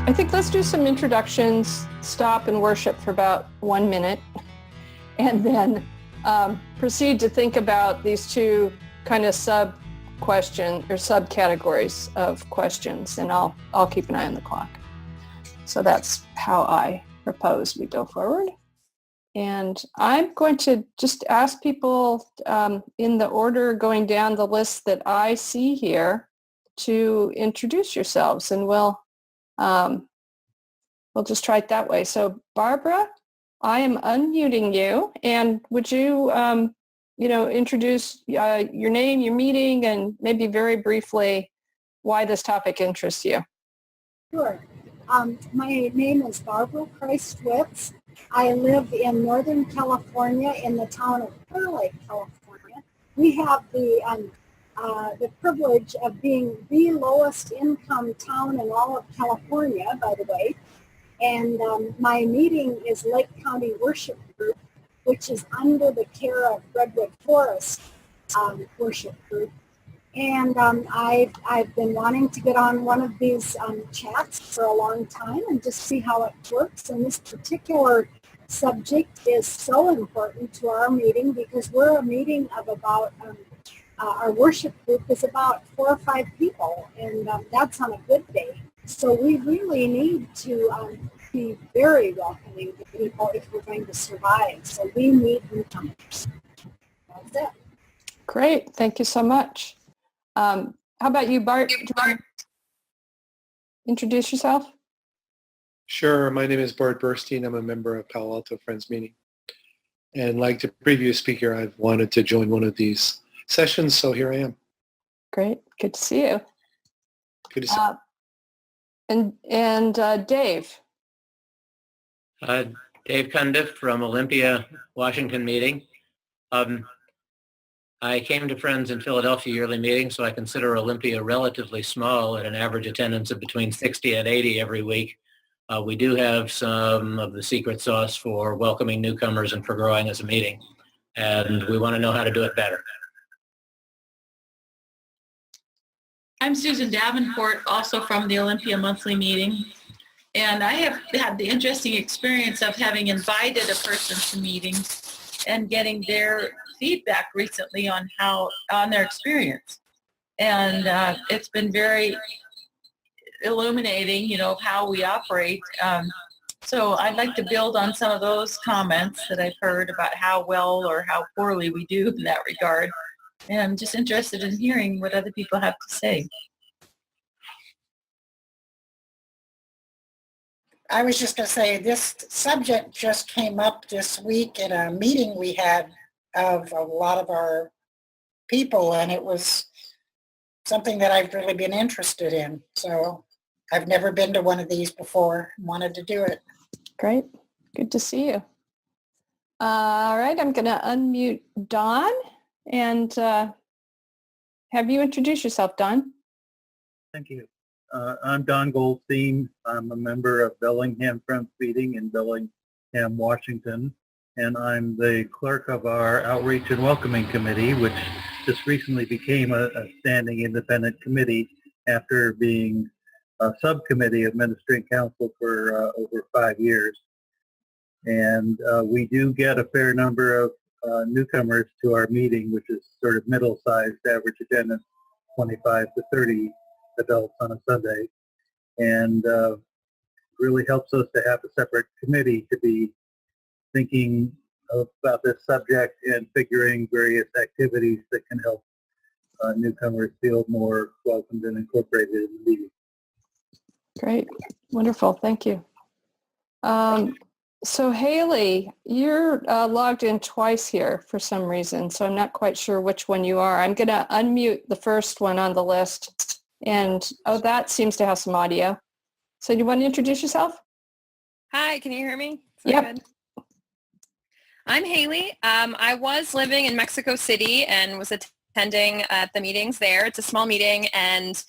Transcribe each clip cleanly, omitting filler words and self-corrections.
I think let's do some introductions, stop and worship for about 1 minute, and then proceed to think about these two kind of subcategories of questions, and I'll keep an eye on the clock. So that's how I propose we go forward. And I'm going to just ask people in the order going down the list that I see here to introduce yourselves, and we'll just try it that way. So Barbara, I am unmuting you, and would you, introduce your name, your meeting, and maybe very briefly why this topic interests you? Sure. My name is Barbara Christ-Witz. I live in Northern California in the town of Clear Lake, California. We have the privilege of being the lowest income town in all of California, by the way. And my meeting is Lake County Worship Group, which is under the care of Redwood Forest Worship Group. And I've been wanting to get on one of these chats for a long time and just see how it works. And this particular subject is so important to our meeting because we're a meeting of about, our worship group is about 4 or 5 people, and that's on a good day. So we really need to be very welcoming to people if we're going to survive. So we need newcomers. That's it. Great. Thank you so much. How about you, Bart? Do you want to introduce yourself? Sure. My name is Bart Burstein. I'm a member of Palo Alto Friends Meeting. And like the previous speaker, I've wanted to join one of these sessions, so here I am. Great. Good to see you. Good to see you. And Dave. Dave Cundiff from Olympia, Washington meeting. I came to Friends in Philadelphia yearly meeting, so I consider Olympia relatively small at an average attendance of between 60 and 80 every week. We do have some of the secret sauce for welcoming newcomers and for growing as a meeting, and we want to know how to do it better. I'm Susan Davenport, also from the Olympia monthly meeting. And I have had the interesting experience of having invited a person to meetings and getting their feedback recently on their experience. And it's been very illuminating, how we operate. So I'd like to build on some of those comments that I've heard about how well or how poorly we do in that regard. And I'm just interested in hearing what other people have to say. I was just going to say this subject just came up this week in a meeting we had of a lot of our people, and it was something that I've really been interested in. So I've never been to one of these before, wanted to do it. Great. Good to see you. All right. I'm going to unmute Don and have you introduce yourself, Don. Thank you. I'm Don Goldstein. I'm a member of Bellingham Friends Meeting in Bellingham, Washington, and I'm the clerk of our Outreach and Welcoming Committee, which just recently became a standing independent committee after being a subcommittee of Ministry and Council for over 5 years. And we do get a fair number of newcomers to our meeting, which is sort of middle-sized, average attendance, 25 to 30 adults on a Sunday, and really helps us to have a separate committee to be thinking about this subject and figuring various activities that can help newcomers feel more welcomed and incorporated in the meeting. Great. Wonderful. Thank you. So Haley, you're logged in twice here for some reason, so I'm not quite sure which one you are. I'm going to unmute the first one on the list. And, that seems to have some audio. So do you want to introduce yourself? Hi, can you hear me? Yep. I'm Haley. I was living in Mexico City and was attending the meetings there. It's a small meeting, and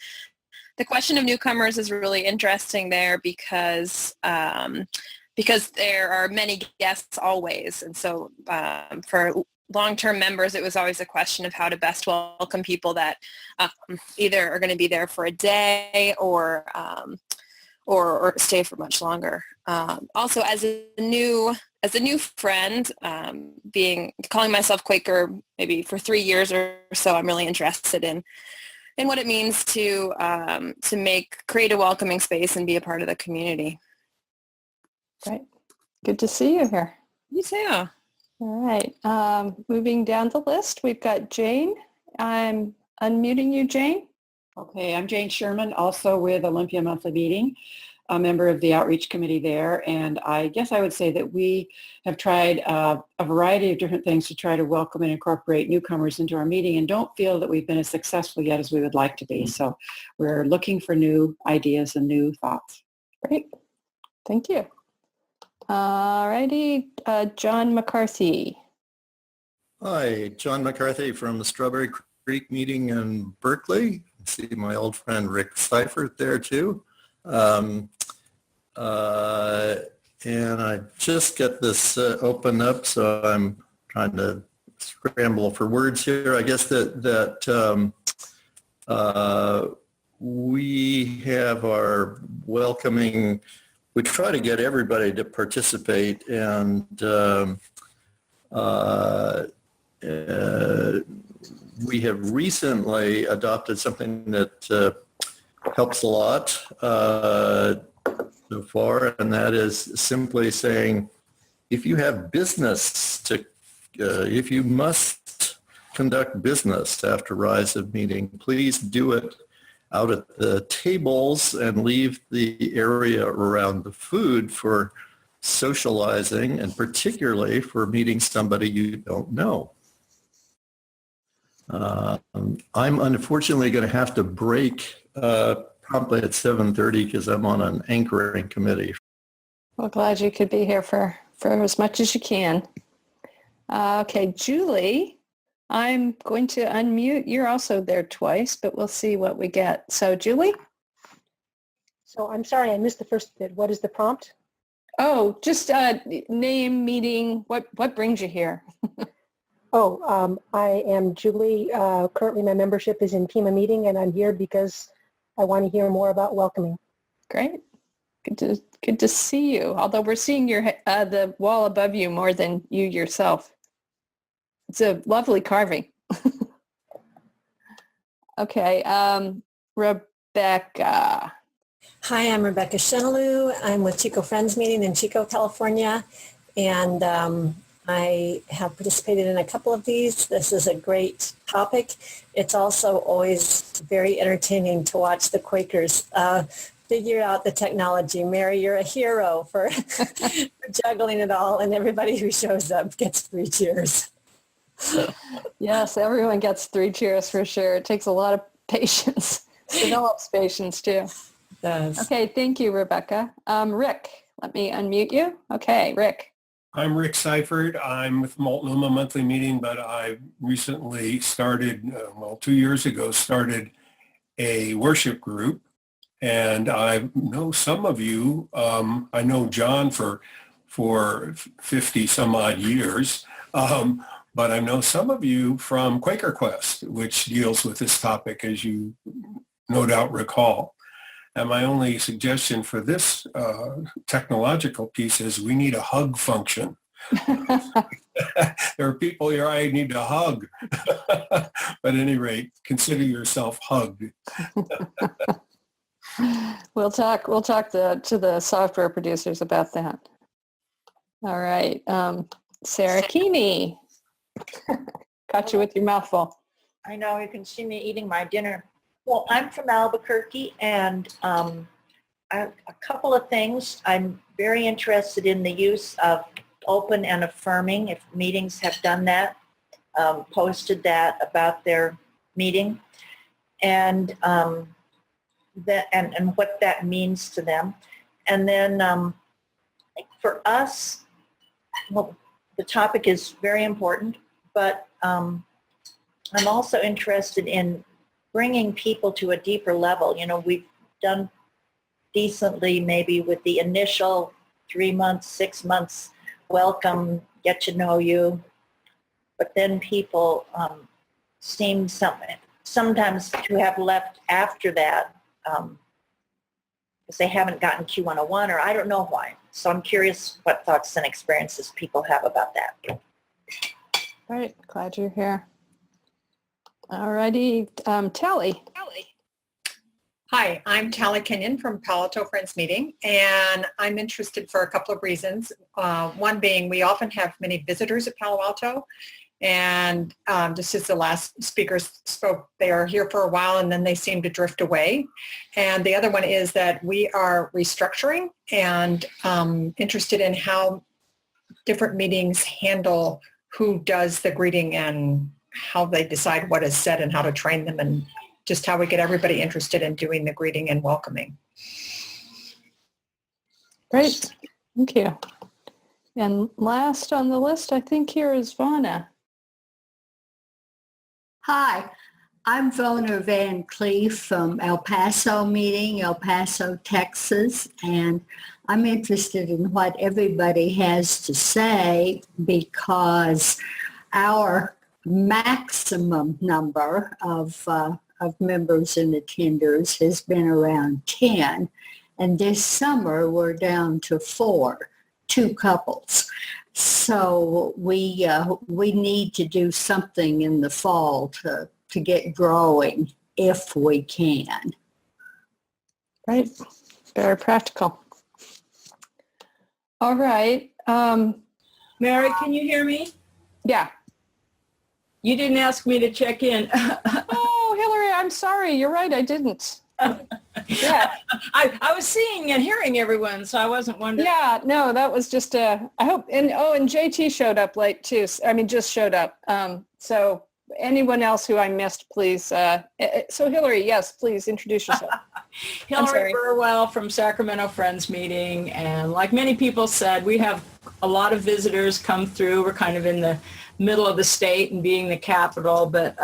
the question of newcomers is really interesting there because there are many guests always. And so for long-term members, it was always a question of how to best welcome people that either are going to be there for a day or or stay for much longer. Also, as a new friend, calling myself Quaker maybe for 3 years or so, I'm really interested in what it means to create a welcoming space and be a part of the community. Great. Good to see you here. You too. All right. Moving down the list, we've got Jane. I'm unmuting you, Jane. Okay, I'm Jane Sherman, also with Olympia Monthly Meeting, a member of the outreach committee there. And I guess I would say that we have tried a variety of different things to try to welcome and incorporate newcomers into our meeting and don't feel that we've been as successful yet as we would like to be. So we're looking for new ideas and new thoughts. Great. Thank you. All righty. John McCarthy. Hi, John McCarthy from the Strawberry Creek meeting in Berkeley. I see my old friend Rick Seifert there too. And I just get this open up, so I'm trying to scramble for words here. I guess that we have our welcoming, we try to get everybody to participate, and we have recently adopted something that helps a lot so far, and that is simply saying, if you have business if you must conduct business after rise of meeting, please do it out at the tables and leave the area around the food for socializing, and particularly for meeting somebody you don't know. I'm unfortunately going to have to break promptly at 7:30 because I'm on an anchoring committee. Well, glad you could be here for as much as you can. Okay, Julie, I'm going to unmute. You're also there twice, but we'll see what we get. So, Julie? So I'm sorry, I missed the first bit. What is the prompt? Oh, just name, meeting, what brings you here? I am Julie. Currently my membership is in Pima Meeting, and I'm here because I want to hear more about welcoming. Great. Good to see you. Although we're seeing your the wall above you more than you yourself. It's a lovely carving. Okay, Rebecca. Hi, I'm Rebecca Shenaloo. I'm with Chico Friends Meeting in Chico, California, and I have participated in a couple of these. This is a great topic. It's also always very entertaining to watch the Quakers figure out the technology. Mary, you're a hero for, for juggling it all, and everybody who shows up gets 3 cheers. Yes, everyone gets 3 cheers for sure. It takes a lot of patience. Develops patience too. It does. Okay, thank you, Rebecca. Rick, let me unmute you. Okay, Rick. I'm Rick Seifert. I'm with Multnomah Monthly Meeting, but I recently started, 2 years ago, started a worship group. And I know some of you, I know John for 50 some odd years, but I know some of you from Quaker Quest, which deals with this topic, as you no doubt recall. And my only suggestion for this technological piece is we need a hug function. There are people here I need to hug. But at any rate, consider yourself hugged. We'll talk to the software producers about that. All right. Sarah Keeney. Caught you with your mouth full. I know, you can see me eating my dinner. Well, I'm from Albuquerque, and a couple of things. I'm very interested in the use of open and affirming, if meetings have done that, posted that about their meeting, and and what that means to them. And then for us, well, the topic is very important, but I'm also interested in bringing people to a deeper level. You know, we've done decently maybe with the initial 3 months, 6 months, welcome, get to know you. But then people seem sometimes to have left after that because they haven't gotten Q101, or I don't know why. So I'm curious what thoughts and experiences people have about that. All right, glad you're here. All righty, Tally. Hi, I'm Tally Kenyon from Palo Alto Friends Meeting, and I'm interested for a couple of reasons. One being we often have many visitors at Palo Alto, and just as the last speaker spoke, they are here for a while and then they seem to drift away. And the other one is that we are restructuring and interested in how different meetings handle who does the greeting and how they decide what is said and how to train them, and just how we get everybody interested in doing the greeting and welcoming. Great, thank you. And last on the list, I think here is Vonna. Hi, I'm Vona Van Cleef from El Paso meeting, El Paso, Texas, and I'm interested in what everybody has to say because our maximum number of members and attenders has been around 10, and this summer we're down to 4, 2 couples. So we need to do something in the fall to get growing if we can. Right, very practical. All right. Mary, can you hear me? Yeah. You didn't ask me to check in. Oh, Hillary, I'm sorry. You're right. I didn't. Yeah. I was seeing and hearing everyone, so I wasn't wondering. Yeah, no, that was just I hope, and JT showed up late too. I mean, just showed up. So anyone else who I missed, please. So Hillary, yes, please introduce yourself. Hillary Burwell from Sacramento Friends Meeting. And like many people said, we have a lot of visitors come through. We're kind of in the middle of the state and being the capital, but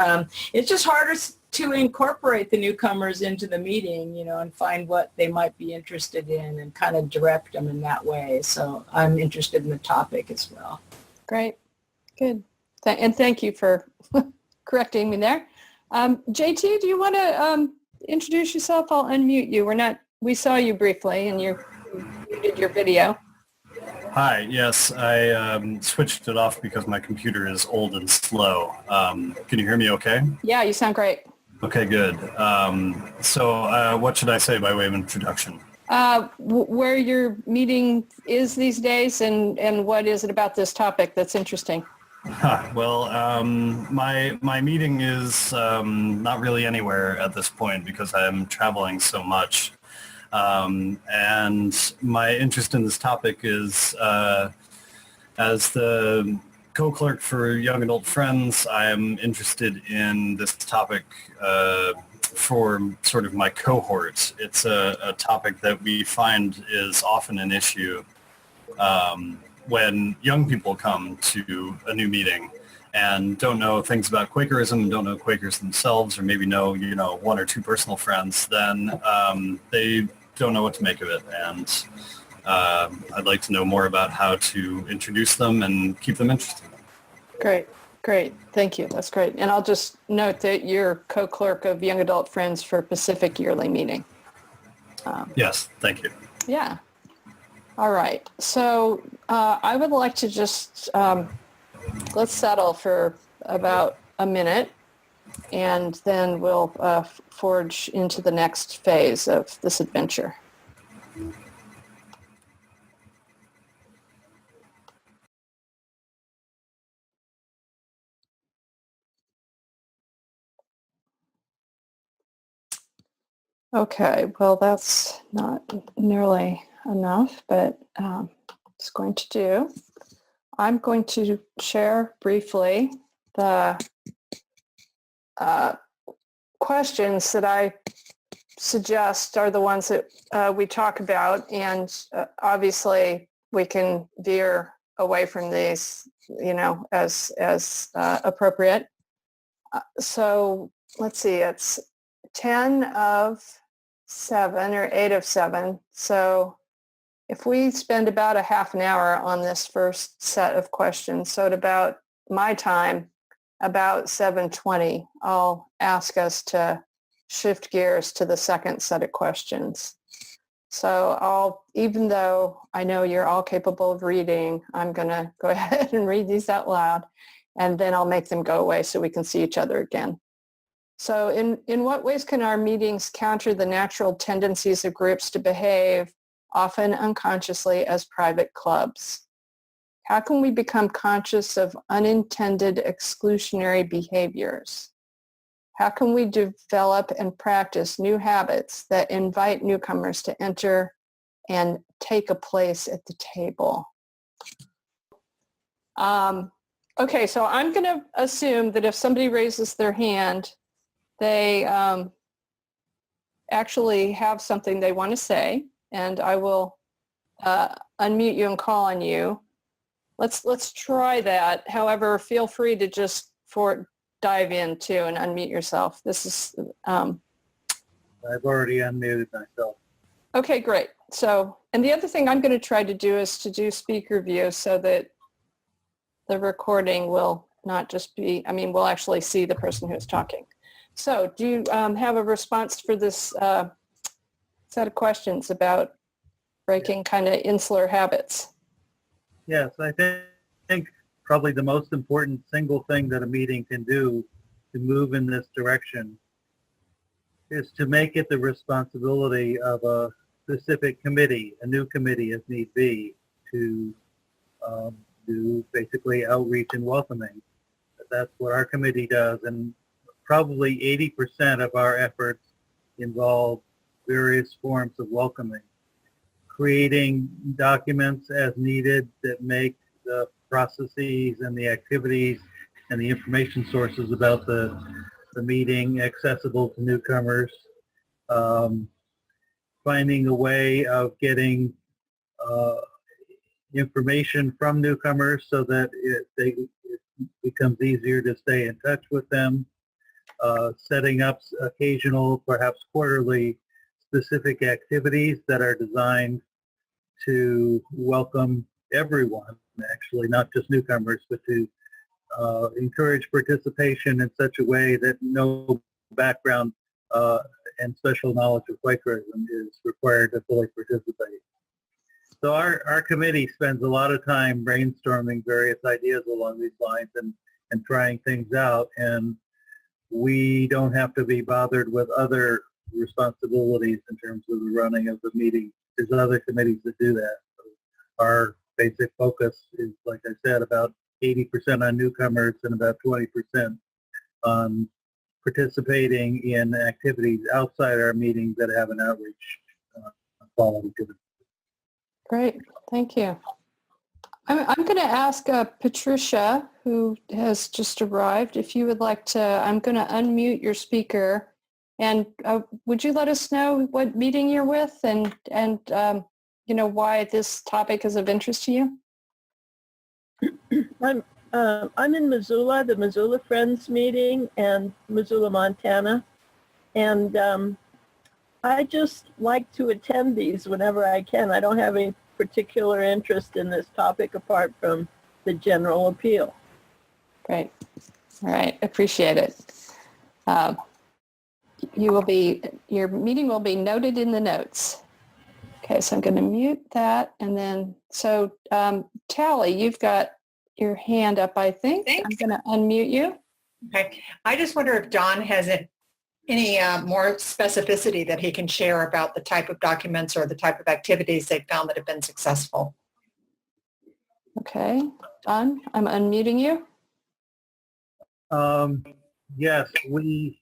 it's just harder to incorporate the newcomers into the meeting, and find what they might be interested in and kind of direct them in that way. So I'm interested in the topic as well. Great. Good. And thank you for correcting me there. JT, do you want to introduce yourself? I'll unmute you. We saw you briefly and you did your video. Hi, yes, I switched it off because my computer is old and slow. Can you hear me okay? Yeah, you sound great. Okay, good. So what should I say by way of introduction? Where your meeting is these days and what is it about this topic that's interesting? Well, my meeting is not really anywhere at this point because I'm traveling so much. And my interest in this topic is as the co-clerk for Young Adult Friends, I am interested in this topic for sort of my cohort. It's a topic that we find is often an issue when young people come to a new meeting and don't know things about Quakerism, don't know Quakers themselves, or maybe know, 1 or 2 personal friends, then they don't know what to make of it. And I'd like to know more about how to introduce them and keep them interested. Great. Thank you. That's great. And I'll just note that you're co-clerk of Young Adult Friends for Pacific Yearly Meeting. Yes, thank you. Yeah. All right. So I would like to just, let's settle for about a minute and then we'll forge into the next phase of this adventure. Okay, well, that's not nearly enough, but it's going to do. I'm going to share briefly the questions that I suggest are the ones that we talk about, and obviously we can veer away from these, as appropriate. So let's see, it's 10 of 7 or 8 of 7. So if we spend about a half an hour on this first set of questions, so at about my time, about 7:20, I'll ask us to shift gears to the second set of questions. So even though I know you're all capable of reading, I'm going to go ahead and read these out loud, and then I'll make them go away so we can see each other again. So in what ways can our meetings counter the natural tendencies of groups to behave, often unconsciously, as private clubs? How can we become conscious of unintended exclusionary behaviors? How can we develop and practice new habits that invite newcomers to enter and take a place at the table? Okay, so I'm going to assume that if somebody raises their hand, they actually have something they want to say, and I will unmute you and call on you. Let's try that. However, feel free to just dive in too and unmute yourself. This is I've already unmuted myself. okay, great. So, and the other thing I'm going to try to do is to do speaker view so that the recording will not just be, we'll actually see the person who's talking. So do you have a response for this set of questions about breaking kind of insular habits? Yes, I think probably the most important single thing that a meeting can do to move in this direction is to make it the responsibility of a specific committee, a new committee if need be, to do basically outreach and welcoming. That's what our committee does, and probably 80% of our efforts involve various forms of welcoming. Creating documents as needed that make the processes and the activities and the information sources about the meeting accessible to newcomers. Finding a way of getting information from newcomers so that it becomes easier to stay in touch with them. Setting up occasional, perhaps quarterly, specific activities that are designed to welcome everyone, actually, not just newcomers, but to encourage participation in such a way that no background and special knowledge of Quakerism is required to fully participate. So our committee spends a lot of time brainstorming various ideas along these lines and trying things out, and we don't have to be bothered with other responsibilities in terms of the running of the meeting. There's other committees that do that. So our basic focus is, like I said, about 80% on newcomers and about 20% on participating in activities outside our meetings that have an outreach quality to them. Great, thank you. I'm going to ask Patricia, who has just arrived, if you would like to, I'm going to unmute your speaker, and would you let us know what meeting you're with and why this topic is of interest to you? I'm in Missoula, the Missoula Friends meeting, and Missoula, Montana, and I just like to attend these whenever I can. I don't have any particular interest in this topic apart from the general appeal. Great. All right. Appreciate it. Your meeting will be noted in the notes. Okay, so I'm going to mute that. And then, so Tally, you've got your hand up, I think. I'm going to unmute you. Okay. I just wonder if Don has any more specificity that he can share about the type of documents or the type of activities they found that have been successful. Okay. Don, I'm unmuting you. Yes, we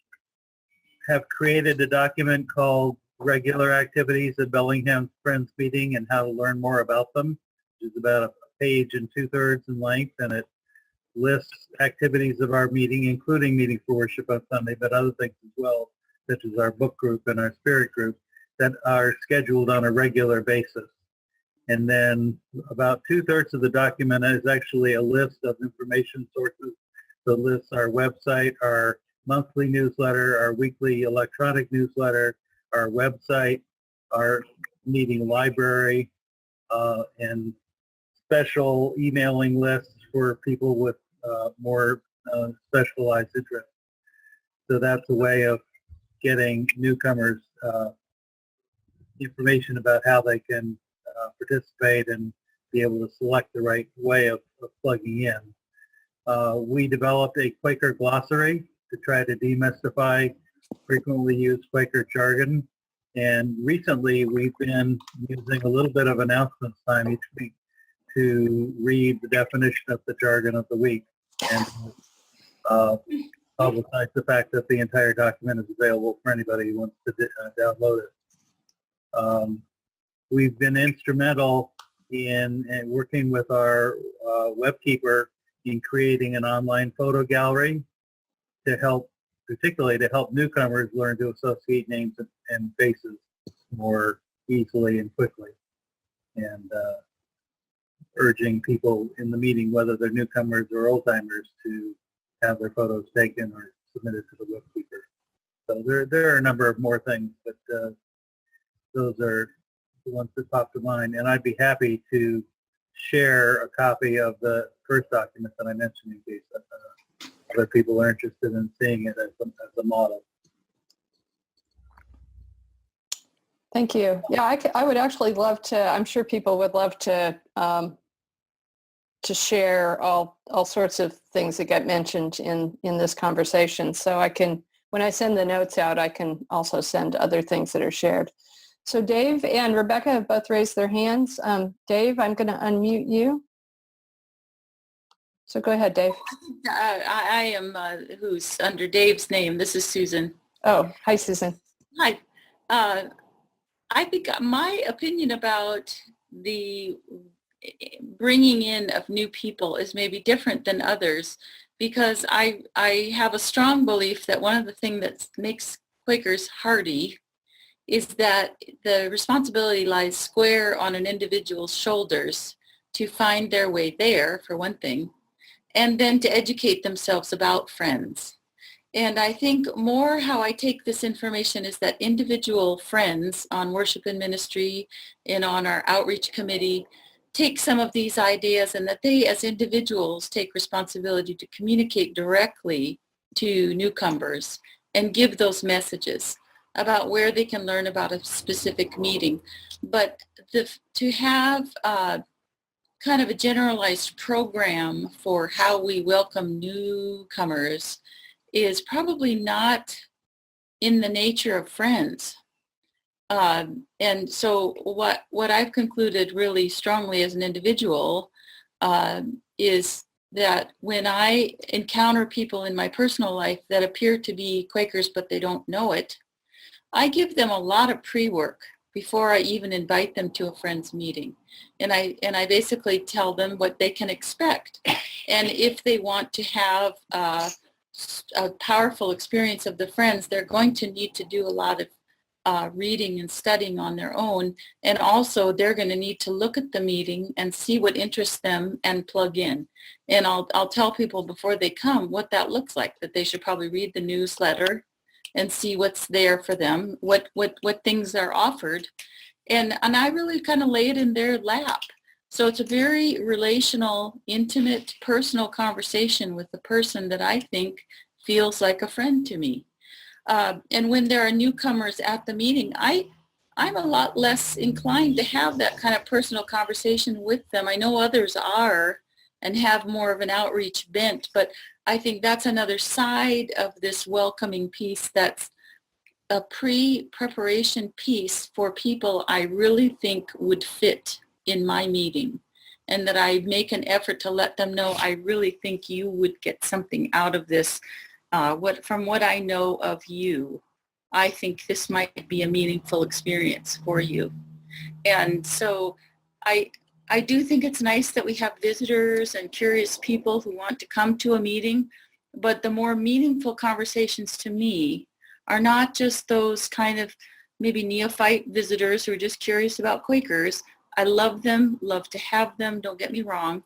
have created a document called Regular Activities at Bellingham's Friends Meeting and How to Learn More About Them, which is about a page and 2/3 in length, and it lists activities of our meeting, including meeting for worship on Sunday, but other things as well, such as our book group and our spirit group, that are scheduled on a regular basis. And then about 2/3 of the document is actually a list of information sources. So it lists our website, our monthly newsletter, our weekly electronic newsletter, our website, our meeting library, and special emailing lists for people with more specialized interests. So that's a way of getting newcomers information about how they can participate and be able to select the right way of plugging in. We developed a Quaker glossary to try to demystify frequently used Quaker jargon. And recently we've been using a little bit of announcements time each week to read the definition of the jargon of the week and publicize the fact that the entire document is available for anybody who wants to download it. We've been instrumental in working with our webkeeper in creating an online photo gallery to help, particularly to help newcomers learn to associate names and faces more easily and quickly, and urging people in the meeting, whether they're newcomers or old-timers, to have their photos taken or submitted to the webkeeper. So there are a number of more things, but those are the ones that pop to mind. And I'd be happy to share a copy of the first document that I mentioned in case other people are interested in seeing it as a model. Thank you. Yeah, I would actually love to, I'm sure people would love to share all sorts of things that get mentioned in this conversation. So I can, when I send the notes out, I can also send other things that are shared. So Dave and Rebecca have both raised their hands. Dave, I'm going to unmute you. So go ahead, Dave. I am who's under Dave's name. This is Susan. Oh, hi, Susan. Hi. I think my opinion about the bringing in of new people is maybe different than others, because I have a strong belief that one of the things that makes Quakers hardy is that the responsibility lies square on an individual's shoulders to find their way there, for one thing, and then to educate themselves about friends. And I think more how I take this information is that individual friends on worship and ministry and on our outreach committee take some of these ideas, and that they as individuals take responsibility to communicate directly to newcomers and give those messages about where they can learn about a specific meeting. But to have kind of a generalized program for how we welcome newcomers is probably not in the nature of Friends. And so what I've concluded really strongly as an individual is that when I encounter people in my personal life that appear to be Quakers but they don't know it, I give them a lot of pre-work before I even invite them to a Friends meeting. And I basically tell them what they can expect. And if they want to have a powerful experience of the Friends, they're going to need to do a lot of reading and studying on their own. And also they're going to need to look at the meeting and see what interests them and plug in. And I'll tell people before they come what that looks like, that they should probably read the newsletter and see what's there for them, what things are offered. And I really kind of lay it in their lap. So it's a very relational, intimate, personal conversation with the person that I think feels like a friend to me. And when there are newcomers at the meeting, I'm a lot less inclined to have that kind of personal conversation with them. I know others are and have more of an outreach bent, but I think that's another side of this welcoming piece that's a pre-preparation piece for people I really think would fit in my meeting, and that I make an effort to let them know I really think you would get something out of this. From what I know of you, I think this might be a meaningful experience for you. And so I do think it's nice that we have visitors and curious people who want to come to a meeting, but the more meaningful conversations to me are not just those kind of maybe neophyte visitors who are just curious about Quakers. I love them, love to have them, don't get me wrong.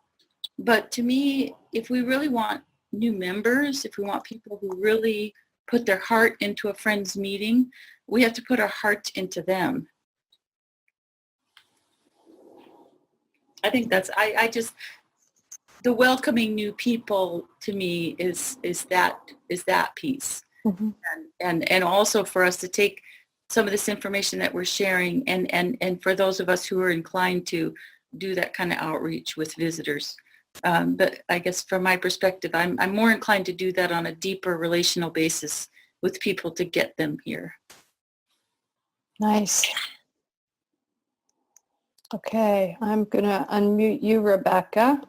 But to me, if we really want new members, if we want people who really put their heart into a Friends meeting, we have to put our heart into them. I think that's, I just, the welcoming new people to me is that piece. Mm-hmm. And also for us to take some of this information that we're sharing, and for those of us who are inclined to do that kind of outreach with visitors. But I guess from my perspective, I'm more inclined to do that on a deeper relational basis with people to get them here. Nice. Okay, I'm going to unmute you, Rebecca.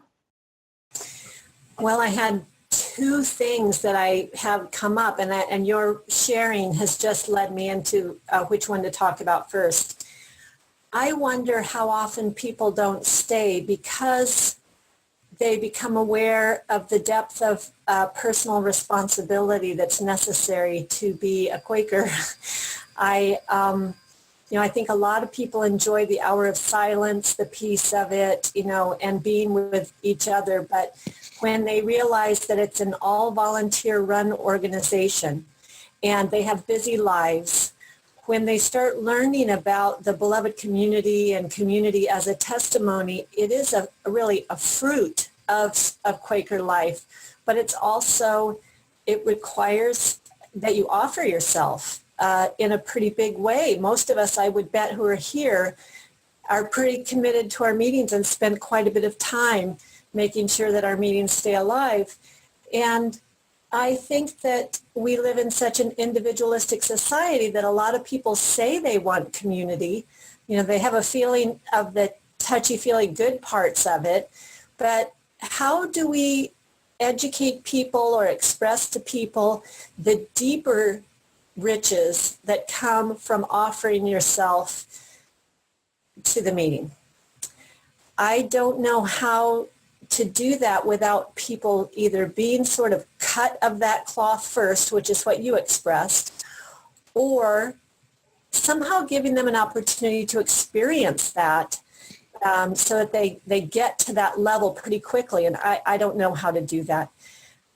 Well, I had two things that I have come up, and your sharing has just led me into which one to talk about first. I wonder how often people don't stay because they become aware of the depth of personal responsibility that's necessary to be a Quaker. I think a lot of people enjoy the hour of silence, the peace of it, and being with each other. But when they realize that it's an all volunteer run organization and they have busy lives, when they start learning about the beloved community and community as a testimony, it is really a fruit of Quaker life. But it's also, it requires that you offer yourself in a pretty big way. Most of us, I would bet, who are here are pretty committed to our meetings and spend quite a bit of time making sure that our meetings stay alive. And I think that we live in such an individualistic society that a lot of people say they want community. They have a feeling of the touchy-feely good parts of it. But how do we educate people or express to people the deeper riches that come from offering yourself to the meeting? I don't know how to do that without people either being sort of cut of that cloth first, which is what you expressed, or somehow giving them an opportunity to experience that so that they get to that level pretty quickly. And I don't know how to do that.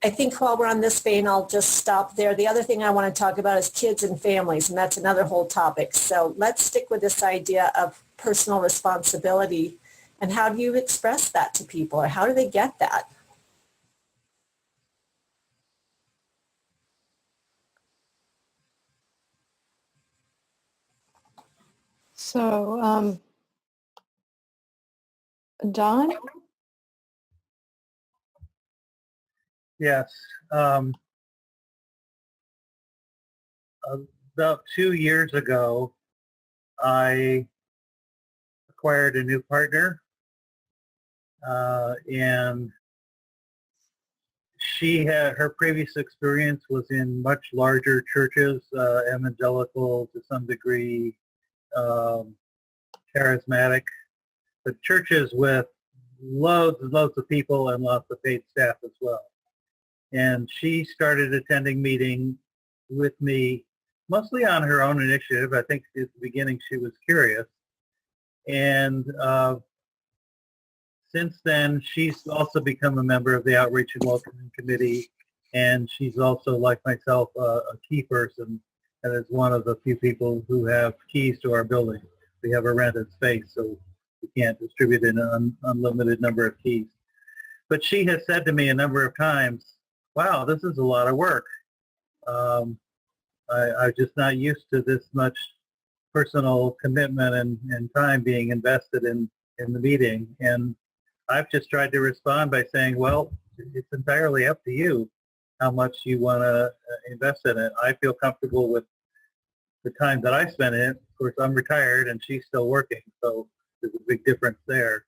I think while we're on this vein, I'll just stop there. The other thing I want to talk about is kids and families, and that's another whole topic. So let's stick with this idea of personal responsibility. And how do you express that to people, or how do they get that? So, Don? Yes. About 2 years ago, I acquired a new partner, and she had, her previous experience was in much larger churches, evangelical to some degree, charismatic, but churches with loads and loads of people and lots of paid staff as well. And she started attending meetings with me mostly on her own initiative. I think at the beginning she was curious. And since then, she's also become a member of the Outreach and Welcoming Committee, and she's also, like myself, a key person, and is one of the few people who have keys to our building. We have a rented space, so we can't distribute an unlimited number of keys. But she has said to me a number of times, wow, this is a lot of work. I'm just not used to this much personal commitment and time being invested in the meeting. And I've just tried to respond by saying, well, it's entirely up to you how much you want to invest in it. I feel comfortable with the time that I spend in it. Of course, I'm retired and she's still working, so there's a big difference there.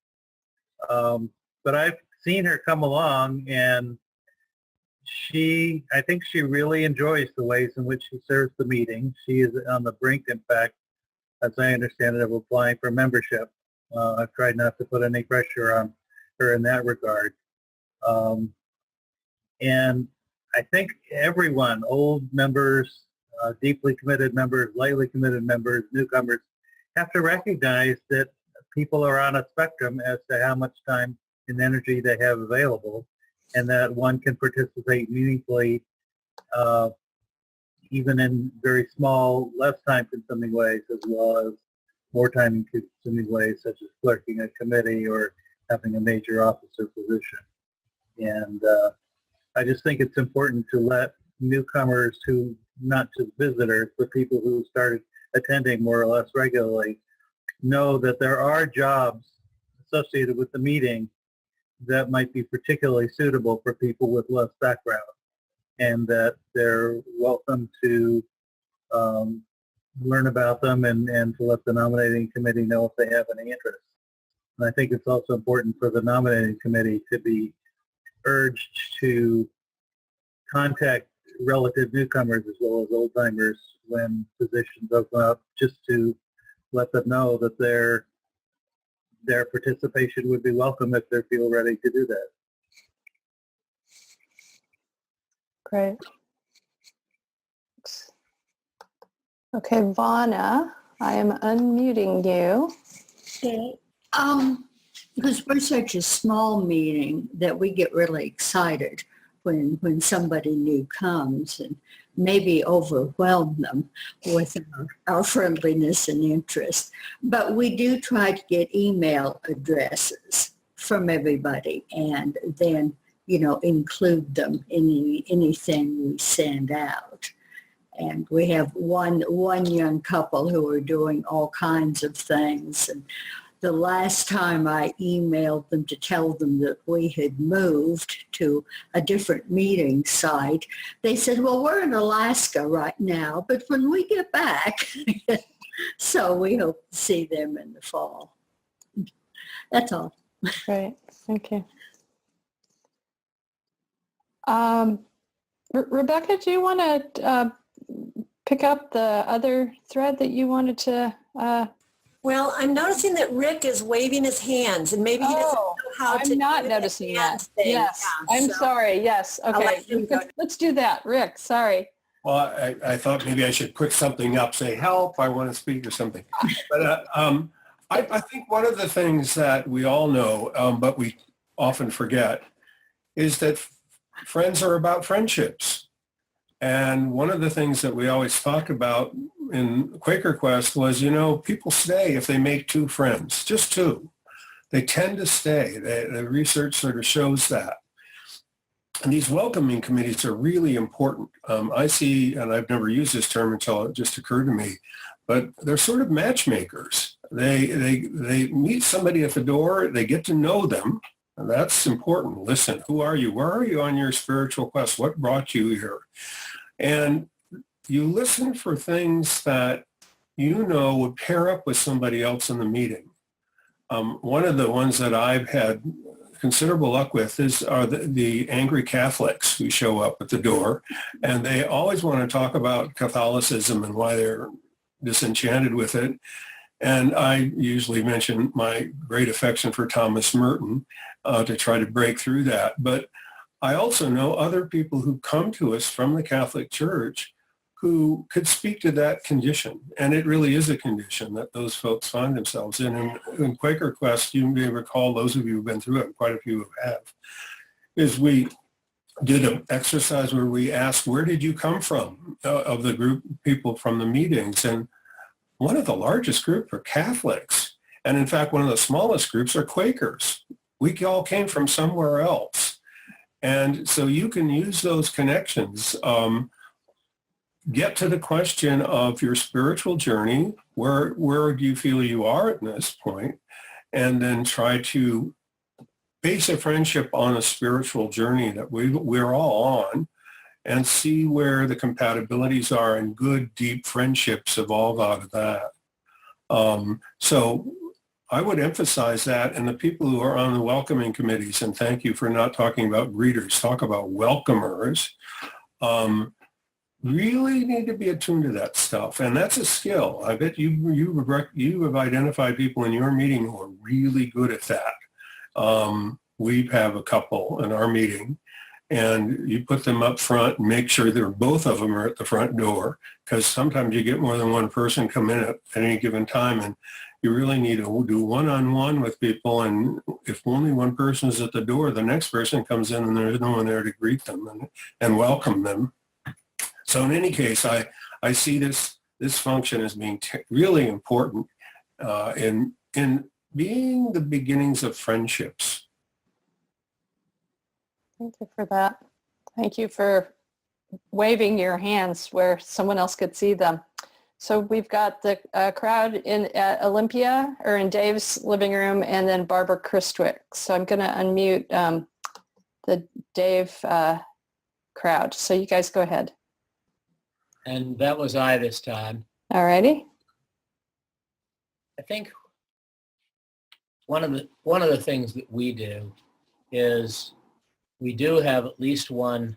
But I've seen her come along, and I think she really enjoys the ways in which she serves the meeting. She is on the brink, in fact, as I understand it, of applying for membership. I've tried not to put any pressure on her in that regard. And I think everyone, old members, deeply committed members, lightly committed members, newcomers, have to recognize that people are on a spectrum as to how much time and energy they have available, and that one can participate meaningfully even in very small, less time-consuming ways, as well as more time-consuming ways, such as clerking a committee or having a major officer position. And I just think it's important to let newcomers who, not just visitors, but people who started attending more or less regularly, know that there are jobs associated with the meeting that might be particularly suitable for people with less background, and that they're welcome to learn about them and to let the nominating committee know if they have any interest. And I think it's also important for the nominating committee to be urged to contact relative newcomers as well as old-timers when positions open up, just to let them know that their participation would be welcome if they feel ready to do that. Great. Okay, Vana, I am unmuting you. Okay. Because we're such a small meeting that we get really excited when somebody new comes and maybe overwhelm them with our friendliness and interest. But we do try to get email addresses from everybody and then, include them in anything we send out. And we have one young couple who are doing all kinds of things. And the last time I emailed them to tell them that we had moved to a different meeting site, they said, well, we're in Alaska right now, but when we get back, so we hope to see them in the fall. That's all. Great, thank you. Rebecca, do you want to pick up the other thread that you wanted to? Well, I'm noticing that Rick is waving his hands, and maybe he doesn't know how to. I'm not noticing that. Yes, yeah, I'm sorry. Yes, okay. Let's do that, Rick. Sorry. Well, I thought maybe I should put something up, say help, I want to speak or something. But I think one of the things that we all know, but we often forget, is that friends are about friendships. And one of the things that we always talk about in Quaker Quest was, people stay if they make two friends, just two. They tend to stay. The research sort of shows that. And these welcoming committees are really important. I see, and I've never used this term until it just occurred to me, but they're sort of matchmakers. They meet somebody at the door, they get to know them. And that's important. Listen, who are you? Where are you on your spiritual quest? What brought you here? And you listen for things that would pair up with somebody else in the meeting. One of the ones that I've had considerable luck with are the angry Catholics who show up at the door, and they always want to talk about Catholicism and why they're disenchanted with it. And I usually mention my great affection for Thomas Merton to try to break through that. But I also know other people who come to us from the Catholic Church who could speak to that condition. And it really is a condition that those folks find themselves in. In Quaker Quest, you may recall, those of you who've been through it, quite a few who have, is we did an exercise where we asked, where did you come from, of the group of people from the meetings? And one of the largest groups are Catholics. And in fact, one of the smallest groups are Quakers. We all came from somewhere else. And so you can use those connections. Get to the question of your spiritual journey. Where do you feel you are at this point? And then try to base a friendship on a spiritual journey that we're all on, and see where the compatibilities are, and good, deep friendships evolve out of that. So I would emphasize that, and the people who are on the welcoming committees, and thank you for not talking about greeters, talk about welcomers, really need to be attuned to that stuff. And that's a skill. I bet you have identified people in your meeting who are really good at that. We have a couple in our meeting, and you put them up front and make sure that both of them are at the front door, because sometimes you get more than one person come in at any given time, and you really need to do one-on-one with people. And if only one person is at the door, the next person comes in and there's no one there to greet them and welcome them. So in any case, I see this function as being really important in being the beginnings of friendships. Thank you for that. Thank you for waving your hands where someone else could see them. So we've got the crowd in Olympia, or in Dave's living room, and then Barbara Christwick. So I'm going to unmute the Dave crowd. So you guys go ahead. And that was I this time. All righty. I think one of the things that we do is we do have at least one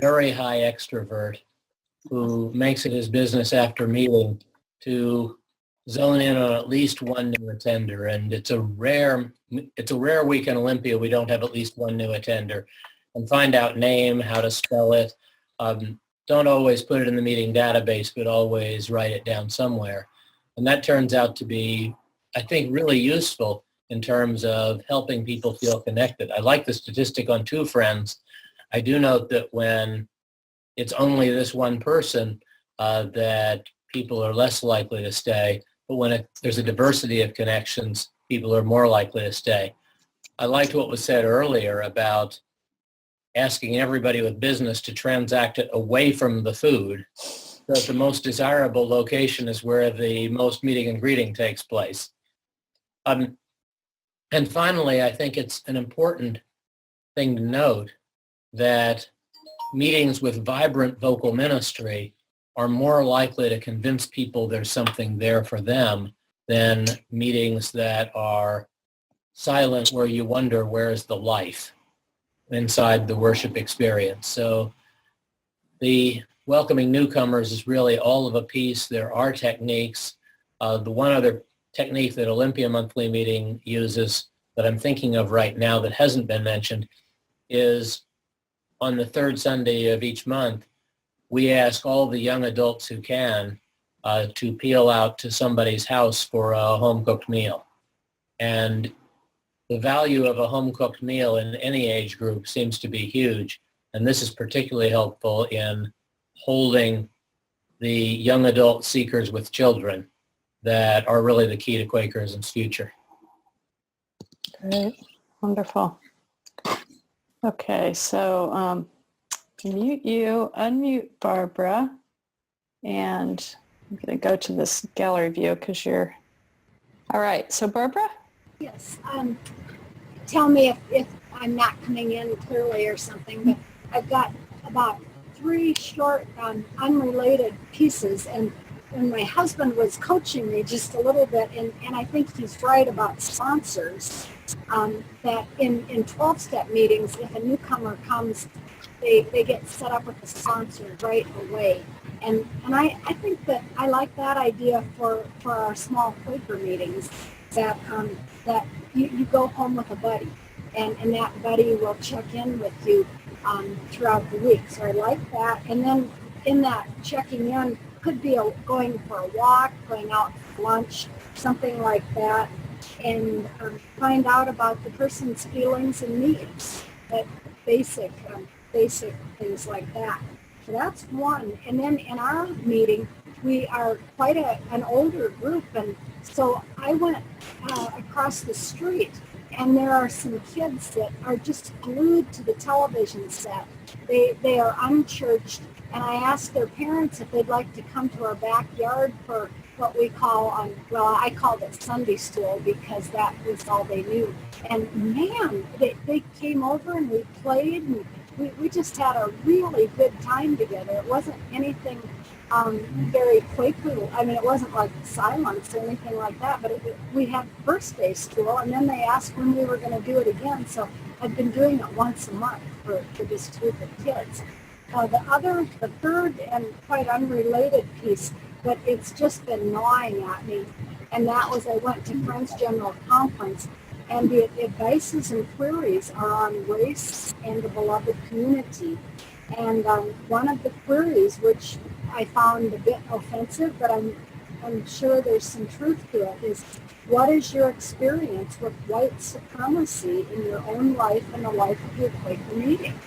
very high extrovert who makes it his business after meeting to zone in on at least one new attender. And it's a rare week in Olympia we don't have at least one new attender. And find out name, how to spell it. Don't always put it in the meeting database, but always write it down somewhere. And that turns out to be, I think, really useful in terms of helping people feel connected. I like the statistic on 2 friends. I do note that when it's only this one person, that people are less likely to stay. But when there's a diversity of connections, people are more likely to stay. I liked what was said earlier about asking everybody with business to transact it away from the food, so that the most desirable location is where the most meeting and greeting takes place. And finally, I think it's an important thing to note that meetings with vibrant vocal ministry are more likely to convince people there's something there for them than meetings that are silent, where you wonder where's the life inside the worship experience. So the welcoming newcomers is really all of a piece. There are techniques. The one other technique that Olympia Monthly Meeting uses that I'm thinking of right now that hasn't been mentioned is on the 3rd Sunday of each month, we ask all the young adults who can to peel out to somebody's house for a home-cooked meal. And the value of a home-cooked meal in any age group seems to be huge. And this is particularly helpful in holding the young adult seekers with children that are really the key to Quakerism's future. Great. Wonderful. Okay, so mute you, unmute Barbara, and I'm going to go to this gallery view because you're... All right, so Barbara? Yes. Tell me if I'm not coming in clearly or something, but I've got about 3 short, unrelated pieces. And when my husband was coaching me just a little bit, and I think he's right about sponsors, that in 12-step meetings, if a newcomer comes, they get set up with a sponsor right away. And I think that I like that idea for our small Quaker meetings, that you go home with a buddy, and that buddy will check in with you throughout the week. So I like that. And then in that checking in could be going for a walk, going out for lunch, something like that, and find out about the person's feelings and needs, that basic things like that. So that's one. And then in our meeting, we are quite an older group, and so I went across the street, and there are some kids that are just glued to the television set. They are unchurched, and I asked their parents if they'd like to come to our backyard for what we call, I called it Sunday school because that was all they knew. And man, they came over and we played, and we just had a really good time together. It wasn't anything very Quaker. I mean, it wasn't like silence or anything like that, but we had first day school, and then they asked when we were going to do it again. So I've been doing it once a month for this group of kids. The third and quite unrelated piece, but it's just been gnawing at me, and that was I went to Friends General Conference, and the advices and queries are on race and the beloved community. And one of the queries, which I found a bit offensive, but I'm sure there's some truth to it, is what is your experience with white supremacy in your own life and the life of your Quaker meeting?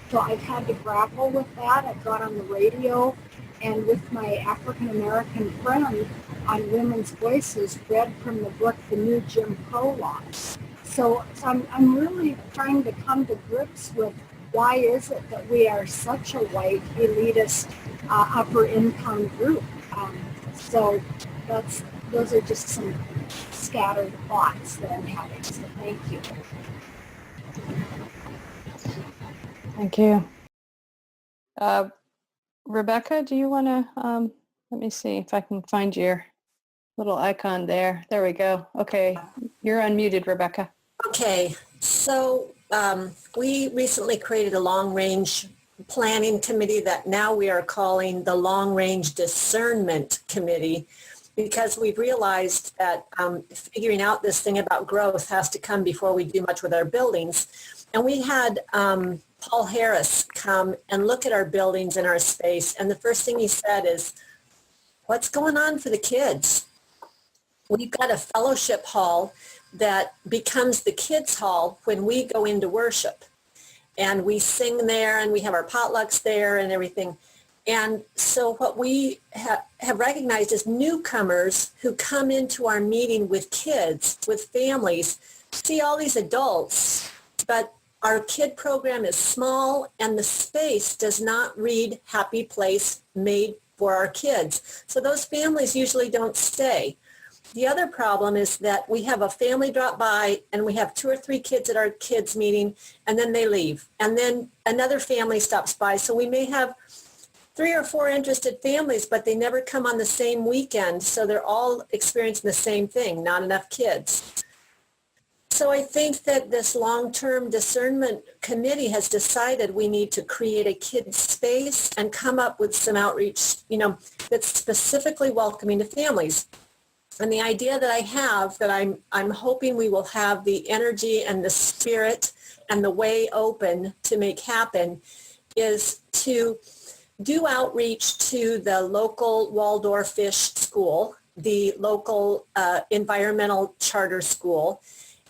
So I've had to grapple with that. I've got on the radio and with my African-American friend on Women's Voices, read from the book, The New Jim Crow Laws. So I'm really trying to come to grips with why is it that we are such a white elitist upper income group? So those are just some scattered thoughts that I'm having. So thank you. Thank you. Rebecca, do you want to, let me see if I can find your little icon there. There we go. Okay, you're unmuted, Rebecca. Okay, so we recently created a long-range planning committee that now we are calling the Long-Range Discernment Committee, because we've realized that figuring out this thing about growth has to come before we do much with our buildings. And we had Paul Harris come and look at our buildings and our space, and the first thing he said is, what's going on for the kids? We've got a fellowship hall that becomes the kids' hall when we go into worship. And we sing there, and we have our potlucks there and everything. And so what we have recognized is newcomers who come into our meeting with kids, with families, see all these adults, but our kid program is small and the space does not read happy place made for our kids. So those families usually don't stay. The other problem is that we have a family drop by and we have 2 or 3 kids at our kids meeting, and then they leave. And then another family stops by. So we may have 3 or 4 interested families, but they never come on the same weekend. So they're all experiencing the same thing, not enough kids. So I think that this long-term discernment committee has decided we need to create a kids space and come up with some outreach, that's specifically welcoming to families. And the idea that I have, that I'm hoping we will have the energy and the spirit and the way open to make happen, is to do outreach to the local Waldorf-ish school, the local environmental charter school,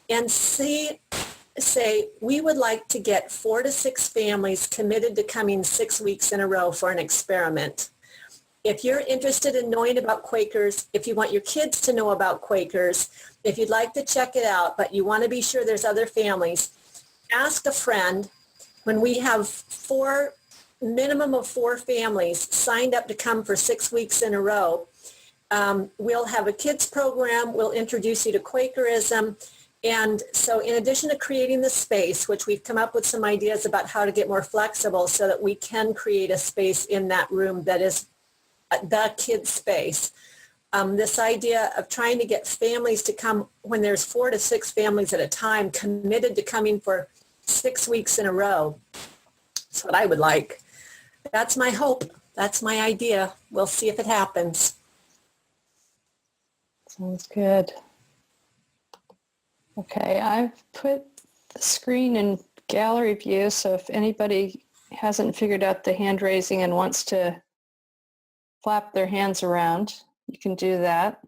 and say, we would like to get 4 to 6 families committed to coming 6 weeks in a row for an experiment. If you're interested in knowing about Quakers, if you want your kids to know about Quakers, if you'd like to check it out, but you want to be sure there's other families, ask a friend. When we have minimum of 4 families signed up to come for 6 weeks in a row, we'll have a kids program. We'll introduce you to Quakerism. And so in addition to creating the space, which we've come up with some ideas about how to get more flexible so that we can create a space in that room that is the kids space. This idea of trying to get families to come when there's 4 to 6 families at a time committed to coming for 6 weeks in a row. That's what I would like. That's my hope. That's my idea. We'll see if it happens. Sounds good. Okay, I've put the screen in gallery view, so if anybody hasn't figured out the hand raising and wants to flap their hands around, you can do that.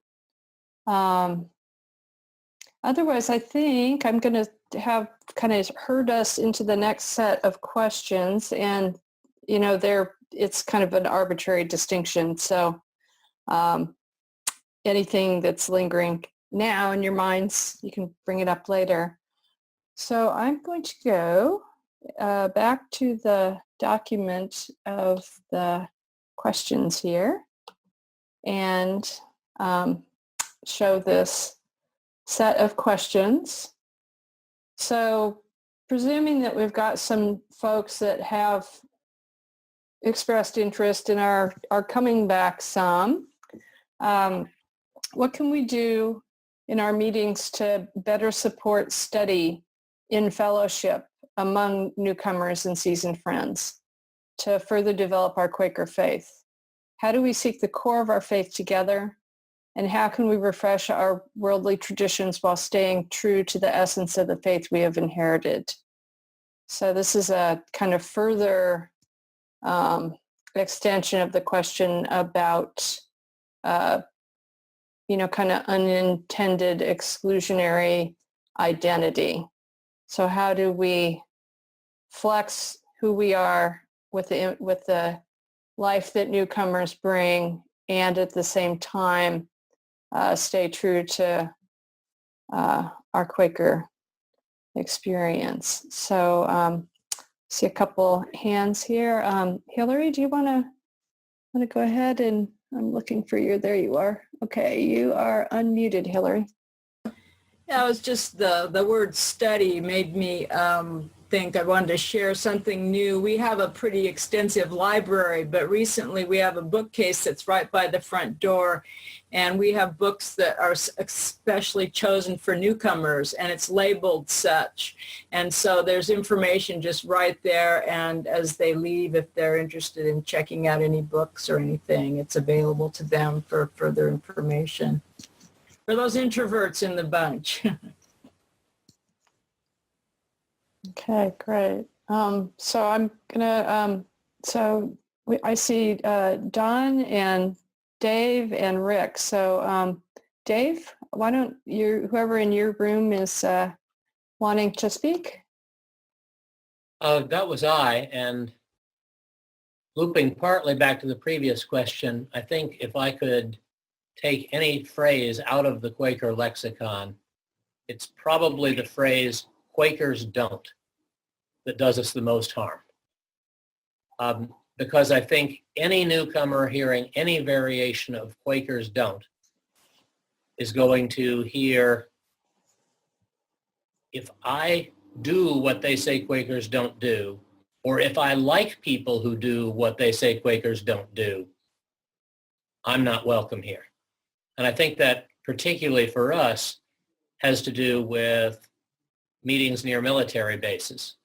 Otherwise, I think I'm going to have kind of herd us into the next set of questions, and it's kind of an arbitrary distinction. So anything that's lingering now in your minds, you can bring it up later. So I'm going to go back to the document of the questions here and show this set of questions. So presuming that we've got some folks that have expressed interest and are coming back some, what can we do in our meetings to better support study in fellowship among newcomers and seasoned friends to further develop our Quaker faith? How do we seek the core of our faith together? And how can we refresh our worldly traditions while staying true to the essence of the faith we have inherited? So this is a kind of further extension of the question about kind of unintended exclusionary identity. So how do we flex who we are with the life that newcomers bring, and at the same time stay true to our Quaker experience? So see a couple hands here. Hillary, do you want to go ahead? And I'm looking for you. There you are. Okay, you are unmuted, Hillary. Yeah, it was just the word study made me think I wanted to share something new. We have a pretty extensive library, but recently we have a bookcase that's right by the front door, and we have books that are especially chosen for newcomers, and it's labeled such. And so there's information just right there, and as they leave, if they're interested in checking out any books or anything, it's available to them for further information. For those introverts in the bunch. Okay, great. So I'm gonna, I see Don and Dave and Rick. So Dave, why don't you, whoever in your room is wanting to speak? That was I, and looping partly back to the previous question, I think if I could take any phrase out of the Quaker lexicon, it's probably the phrase Quakers don't that does us the most harm. Because I think any newcomer hearing any variation of Quakers don't is going to hear, if I do what they say Quakers don't do, or if I like people who do what they say Quakers don't do, I'm not welcome here. And I think that particularly for us has to do with meetings near military bases.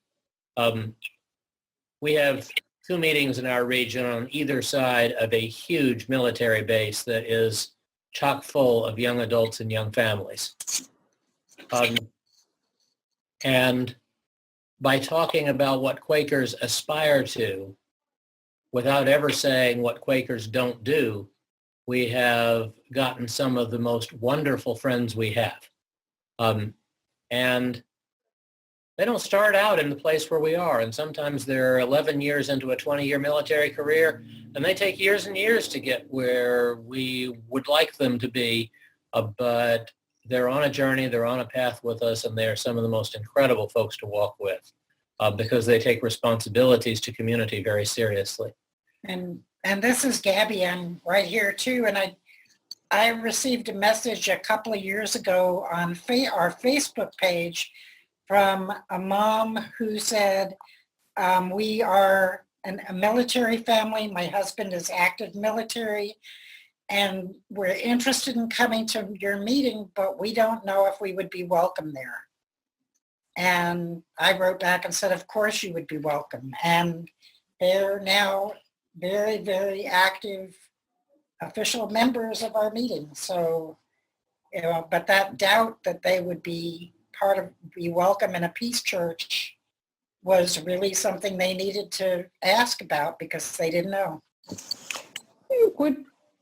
We have 2 meetings in our region on either side of a huge military base that is chock full of young adults and young families. And by talking about what Quakers aspire to, without ever saying what Quakers don't do, we have gotten some of the most wonderful friends we have. And they don't start out in the place where we are. And sometimes they're 11 years into a 20-year military career, and they take years and years to get where we would like them to be. But they're on a journey, they're on a path with us, and they are some of the most incredible folks to walk with because they take responsibilities to community very seriously. And this is Gabby. I'm right here too. And I received a message a couple of years ago on our Facebook page from a mom who said, we are a military family. My husband is active military, and we're interested in coming to your meeting, but we don't know if we would be welcome there. And I wrote back and said, of course you would be welcome. And they're now very, very active official members of our meeting. So, you know, but that doubt that they would be welcome in a peace church was really something they needed to ask about because they didn't know.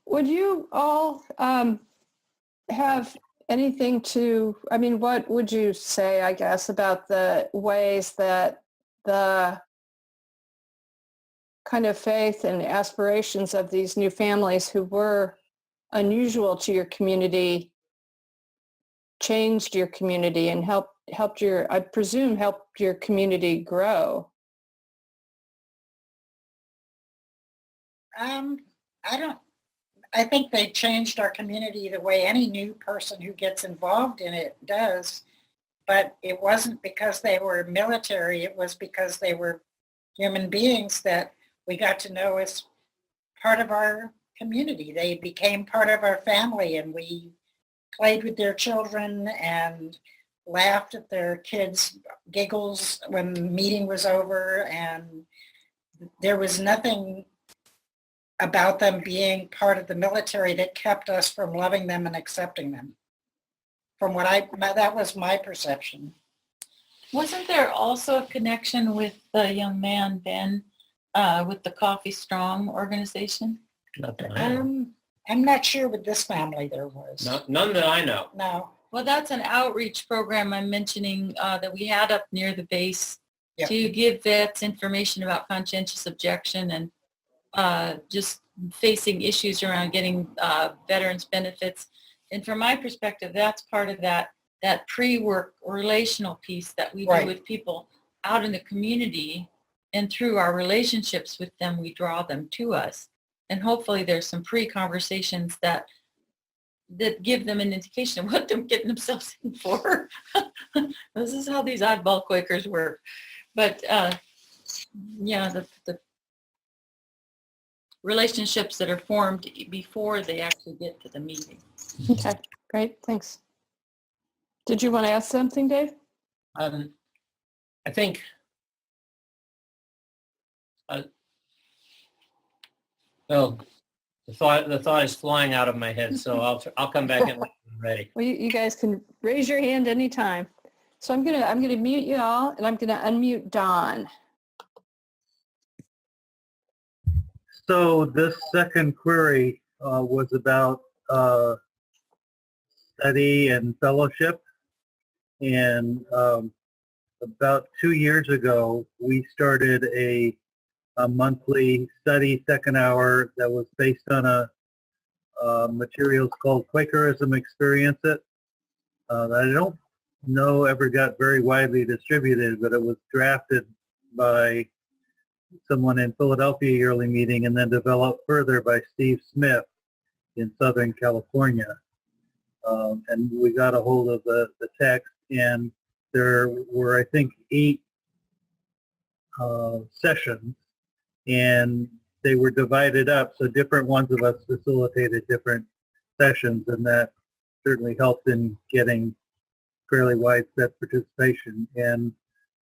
Would you all have anything to, I mean, what would you say, I guess, about the ways that the kind of faith and aspirations of these new families who were unusual to your community changed your community and helped your, I presume, helped your community grow? I think they changed our community the way any new person who gets involved in it does. But it wasn't because they were military. It was because they were human beings that we got to know as part of our community. They became part of our family, and we played with their children and laughed at their kids' giggles when the meeting was over. And there was nothing about them being part of the military that kept us from loving them and accepting them. From what that was my perception. Wasn't there also a connection with the young man, Ben, with the Coffee Strong organization? I'm not sure with this family there was. None that I know. No. Well, that's an outreach program I'm mentioning that we had up near the base to give vets information about conscientious objection and just facing issues around getting veterans benefits. And from my perspective, that's part of that pre-work relational piece that we do with people out in the community And through our relationships with them, we draw them to us. And hopefully there's some pre-conversations that give them an indication of what they're getting themselves in for. This is how these oddball Quakers work. But yeah, the relationships that are formed before they actually get to the meeting. Okay, great, thanks. Did you want to ask something, Dave? I think well, the thought is flying out of my head, so I'll come back in when I'm ready. Well, you guys can raise your hand anytime. So I'm gonna mute you all, and I'm gonna unmute Don. So this second query was about study and fellowship. And about 2 years ago, we started a monthly study second hour that was based on a materials called Quakerism Experience It. That I don't know ever got very widely distributed, but it was drafted by someone in Philadelphia yearly meeting and then developed further by Steve Smith in Southern California. And we got a hold of the text, and there were, I think, 8 sessions, and they were divided up, so different ones of us facilitated different sessions, and that certainly helped in getting fairly widespread participation. And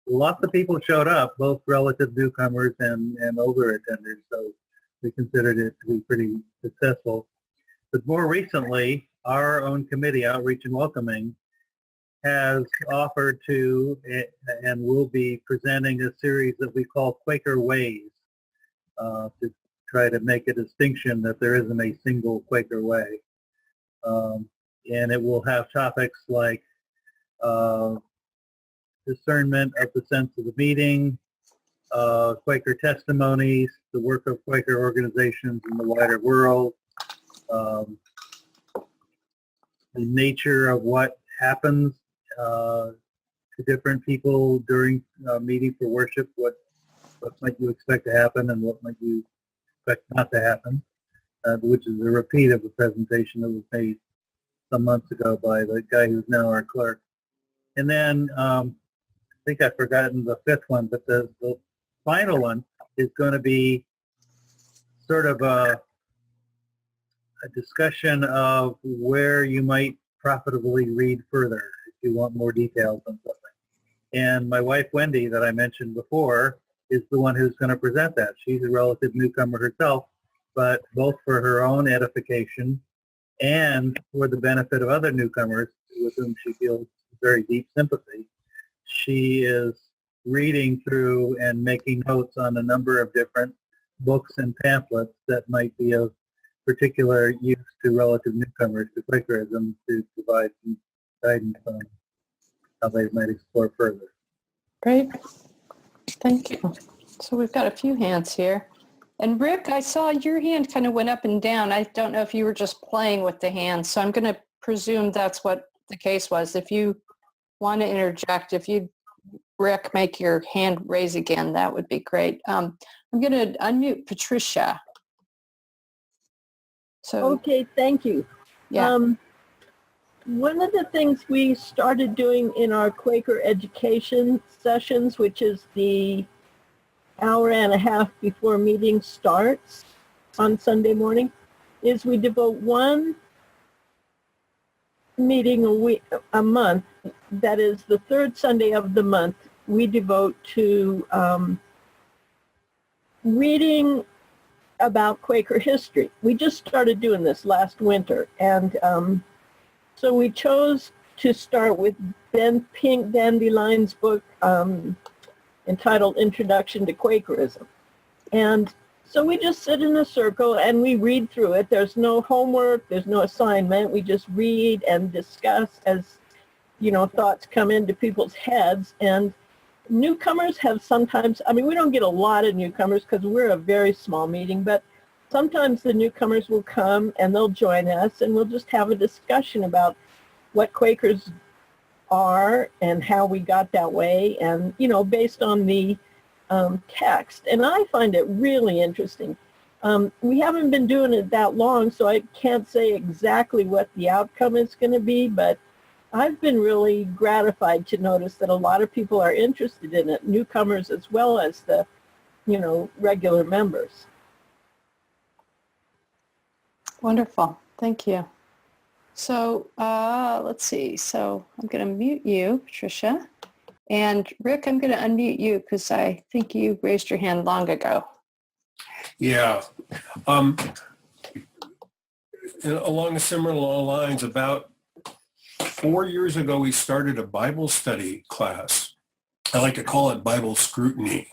lots of people showed up, both relative newcomers and older attenders, so we considered it to be pretty successful. But more recently, our own committee, Outreach and Welcoming, has offered to and will be presenting a series that we call Quaker Ways, to try to make a distinction that there isn't a single Quaker way. And it will have topics like discernment of the sense of the meeting, Quaker testimonies, the work of Quaker organizations in the wider world, the nature of what happens to different people during meeting for worship, what might you expect to happen and what might you expect not to happen, which is a repeat of a presentation that was made some months ago by the guy who's now our clerk. And then I think I've forgotten the 5th one, but the final one is going to be sort of a discussion of where you might profitably read further if you want more details on something. And my wife, Wendy, that I mentioned before, is the one who's going to present that. She's a relative newcomer herself, but both for her own edification and for the benefit of other newcomers with whom she feels very deep sympathy, she is reading through and making notes on a number of different books and pamphlets that might be of particular use to relative newcomers to Quakerism to provide some guidance on how they might explore further. Great. Thank you. So we've got a few hands here. And Rick, I saw your hand kind of went up and down. I don't know if you were just playing with the hands, so I'm going to presume that's what the case was. If you want to interject, if you, Rick, make your hand raise again, that would be great. I'm going to unmute Patricia. So, okay, thank you. Yeah. One of the things we started doing in our Quaker education sessions, which is the hour and a half before meeting starts on Sunday morning, is we devote one meeting a month, that is the 3rd Sunday of the month, we devote to reading about Quaker history. We just started doing this last winter, and so we chose to start with Ben Pink Dandelion's book entitled Introduction to Quakerism. And so we just sit in a circle and we read through it. There's no homework, there's no assignment. We just read and discuss as, you know, thoughts come into people's heads. And newcomers have sometimes, I mean, we don't get a lot of newcomers because we're a very small meeting, but sometimes the newcomers will come and they'll join us and we'll just have a discussion about what Quakers are and how we got that way. And, you know, based on the text, and I find it really interesting. We haven't been doing it that long, so I can't say exactly what the outcome is going to be, but I've been really gratified to notice that a lot of people are interested in it, newcomers as well as the, regular members. Wonderful. Thank you. So let's see. So I'm going to mute you, Patricia. And Rick, I'm going to unmute you because I think you raised your hand long ago. Yeah. Along a similar lines, about 4 years ago, we started a Bible study class. I like to call it Bible scrutiny.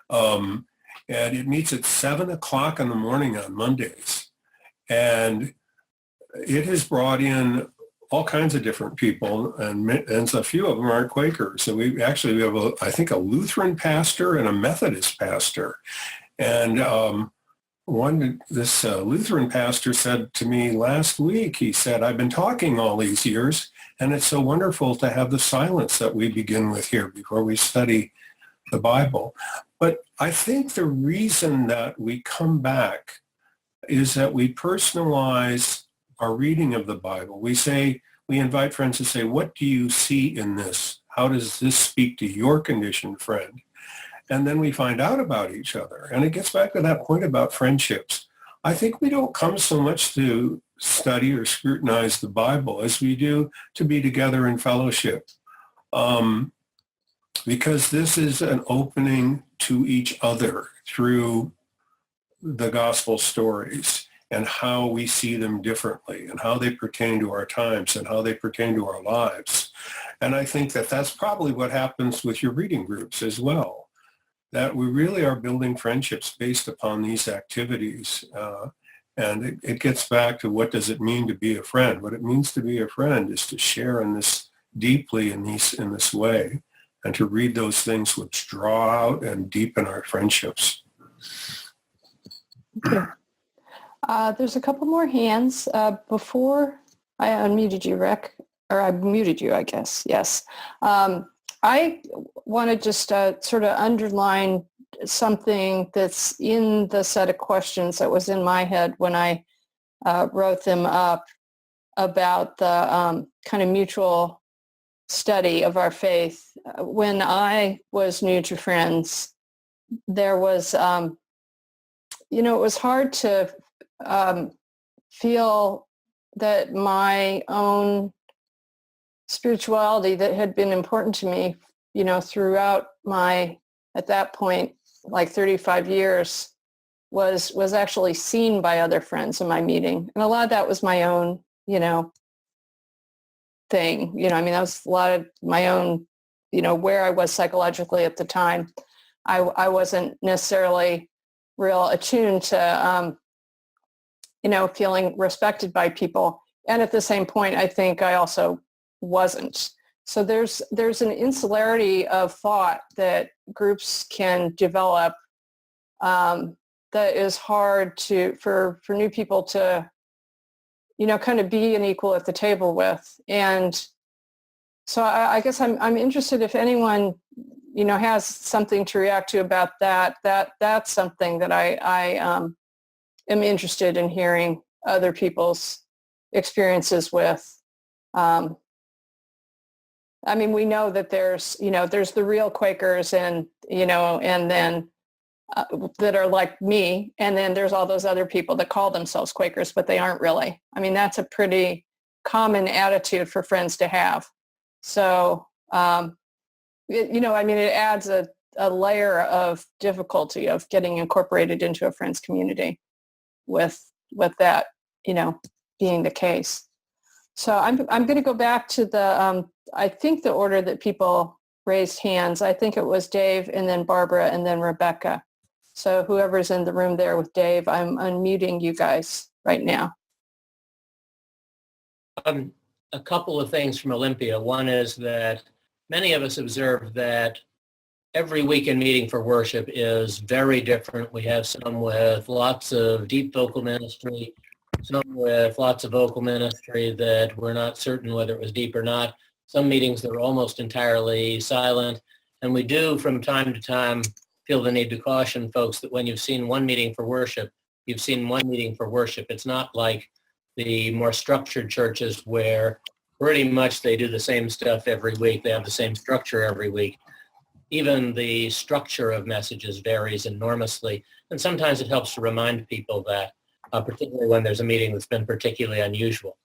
And it meets at 7 o'clock in the morning on Mondays. And it has brought in all kinds of different people, and so a few of them aren't Quakers. So we have, I think, a Lutheran pastor and a Methodist pastor. And this Lutheran pastor said to me last week, he said, I've been talking all these years, and it's so wonderful to have the silence that we begin with here before we study the Bible. But I think the reason that we come back is that we personalize our reading of the Bible. We invite friends to say, what do you see in this? How does this speak to your condition, friend? And then we find out about each other. And it gets back to that point about friendships. I think we don't come so much to study or scrutinize the Bible as we do to be together in fellowship. Because this is an opening to each other through the gospel stories and how we see them differently and how they pertain to our times and how they pertain to our lives. And I think that that's probably what happens with your reading groups as well, that we really are building friendships based upon these activities. And it gets back to, what does it mean to be a friend? What it means to be a friend is to share in this deeply in this way, and to read those things which draw out and deepen our friendships. Okay. There's a couple more hands. Before I unmuted you, Rick, or I muted you, I guess. Yes. I want to just sort of underline something that's in the set of questions that was in my head when I wrote them up about the kind of mutual study of our faith. When I was new to Friends, there was, it was hard to feel that my own spirituality that had been important to me, throughout my, at that point, like 35 years, was actually seen by other friends in my meeting. And a lot of that was my own, thing. That was a lot of my own, where I was psychologically at the time. I wasn't necessarily real attuned to, feeling respected by people. And at the same point, I think I also wasn't. So there's an insularity of thought that groups can develop that is hard for new people to, kind of be an equal at the table with. And so I guess I'm interested if anyone, has something to react to about that's something that I am interested in hearing other people's experiences with. We know that there's the real Quakers and then that are like me. And then there's all those other people that call themselves Quakers, but they aren't really. That's a pretty common attitude for friends to have. So, it adds a layer of difficulty of getting incorporated into a friend's community with that, being the case. So I'm going to go back to the, I think the order that people raised hands. I think it was Dave and then Barbara and then Rebecca. So whoever's in the room there with Dave, I'm unmuting you guys right now. A couple of things from Olympia. One is that many of us observe that every weekend meeting for worship is very different. We have some with lots of deep vocal ministry, some with lots of vocal ministry that we're not certain whether it was deep or not. Some meetings that are almost entirely silent. And we do from time to time feel the need to caution folks that when you've seen one meeting for worship, you've seen one meeting for worship. It's not like the more structured churches where pretty much they do the same stuff every week. They have the same structure every week. Even the structure of messages varies enormously. And sometimes it helps to remind people that, particularly when there's a meeting that's been particularly unusual.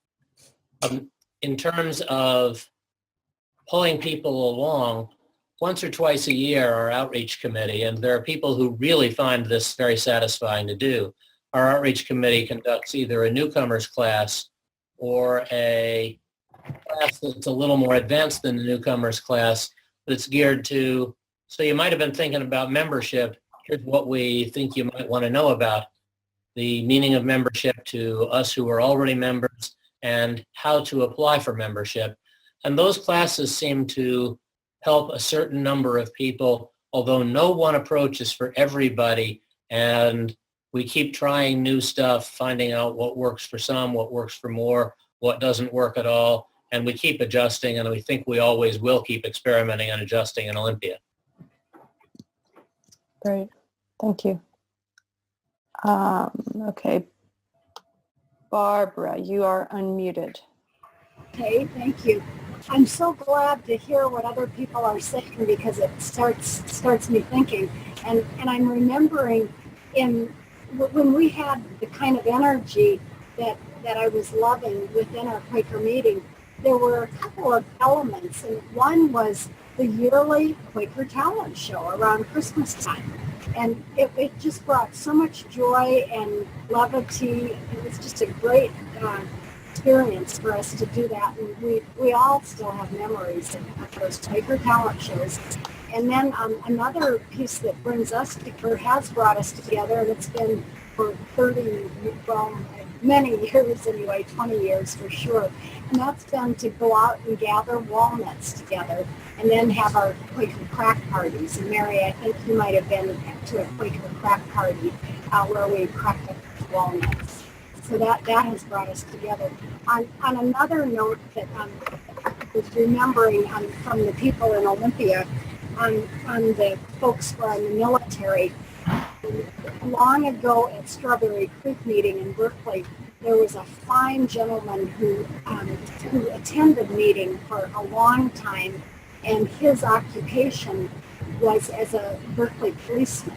In terms of pulling people along, once or twice a year, our outreach committee, and there are people who really find this very satisfying to do, our outreach committee conducts either a newcomers class or a class that's a little more advanced than the newcomers class, but it's geared to, so you might have been thinking about membership. Here's what we think you might want to know about the meaning of membership to us who are already members and how to apply for membership. And those classes seem to help a certain number of people, although no one approach is for everybody. And we keep trying new stuff, finding out what works for some, what works for more, what doesn't work at all. And we keep adjusting, and we think we always will keep experimenting and adjusting in Olympia. Great. Thank you. Okay. Barbara, you are unmuted. Okay, thank you. I'm so glad to hear what other people are saying because it starts me thinking. And I'm remembering when we had the kind of energy that I was loving within our Quaker meeting, there were a couple of elements, and one was the yearly Quaker talent show around Christmas time. And it just brought so much joy and levity. It was just a great experience for us to do that. And we all still have memories of those Quaker talent shows. And then another piece that brings us together, has brought us together, and it's been for many years anyway, 20 years for sure. And that's been to go out and gather walnuts together and then have our Quaker crack parties. And Mary, I think you might have been to a Quaker crack party where we cracked up walnuts. So that has brought us together. On another note that I was remembering from the people in Olympia, on the folks who are in the military, long ago at Strawberry Creek meeting in Berkeley, there was a fine gentleman who attended meeting for a long time, and his occupation was as a Berkeley policeman.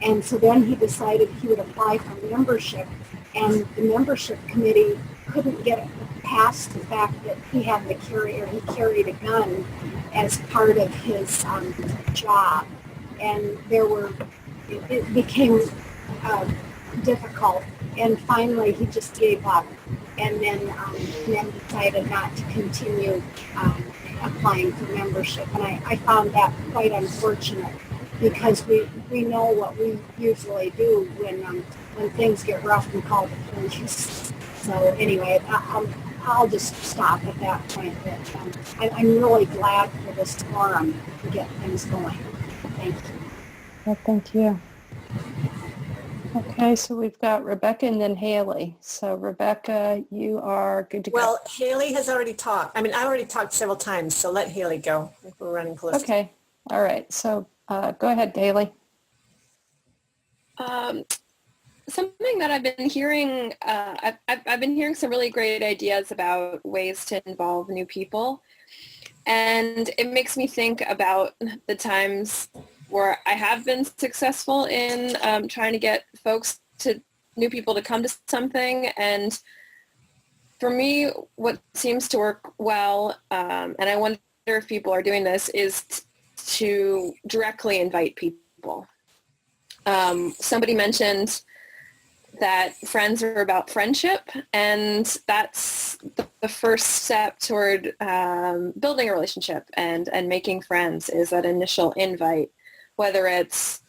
And so then he decided he would apply for membership, and the membership committee couldn't get past the fact that he carried a gun as part of his job. And it became difficult, and finally he just gave up, and then decided not to continue applying for membership. And I found that quite unfortunate, because we know what we usually do when things get rough and call the police. So anyway, I'll just stop at that point. But I'm really glad for this forum to get things going. Thank you. Well, thank you. Okay, so we've got Rebecca and then Haley. So Rebecca, you are good to go. Well, Haley has already talked. I already talked several times, so let Haley go if we're running close. Okay. All right. So go ahead, Haley. Something that I've been hearing, I've been hearing some really great ideas about ways to involve new people. And it makes me think about the times where I have been successful in trying to get new people to come to something. And for me, what seems to work well, and I wonder if people are doing this, is to directly invite people. Somebody mentioned that friends are about friendship, and that's the first step toward building a relationship and making friends, is that initial invite, whether it's,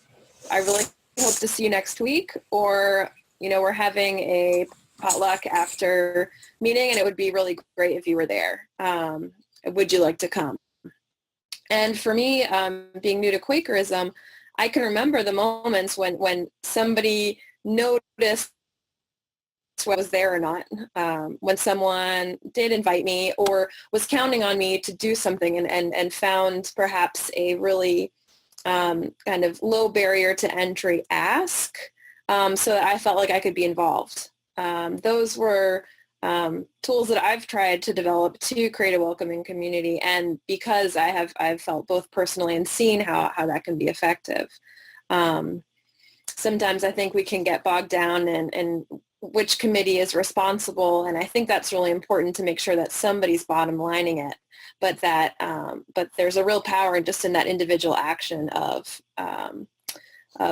I really hope to see you next week, or, we're having a potluck after meeting and it would be really great if you were there. Would you like to come? And for me, being new to Quakerism, I can remember the moments when somebody noticed whether I was there or not, when someone did invite me or was counting on me to do something and found perhaps a really kind of low barrier to entry ask, so that I felt like I could be involved. Those were tools that I've tried to develop to create a welcoming community, and because I've felt both personally and seen how that can be effective. Sometimes I think we can get bogged down in which committee is responsible, and I think that's really important to make sure that somebody's bottom lining it, but that but there's a real power just in that individual action of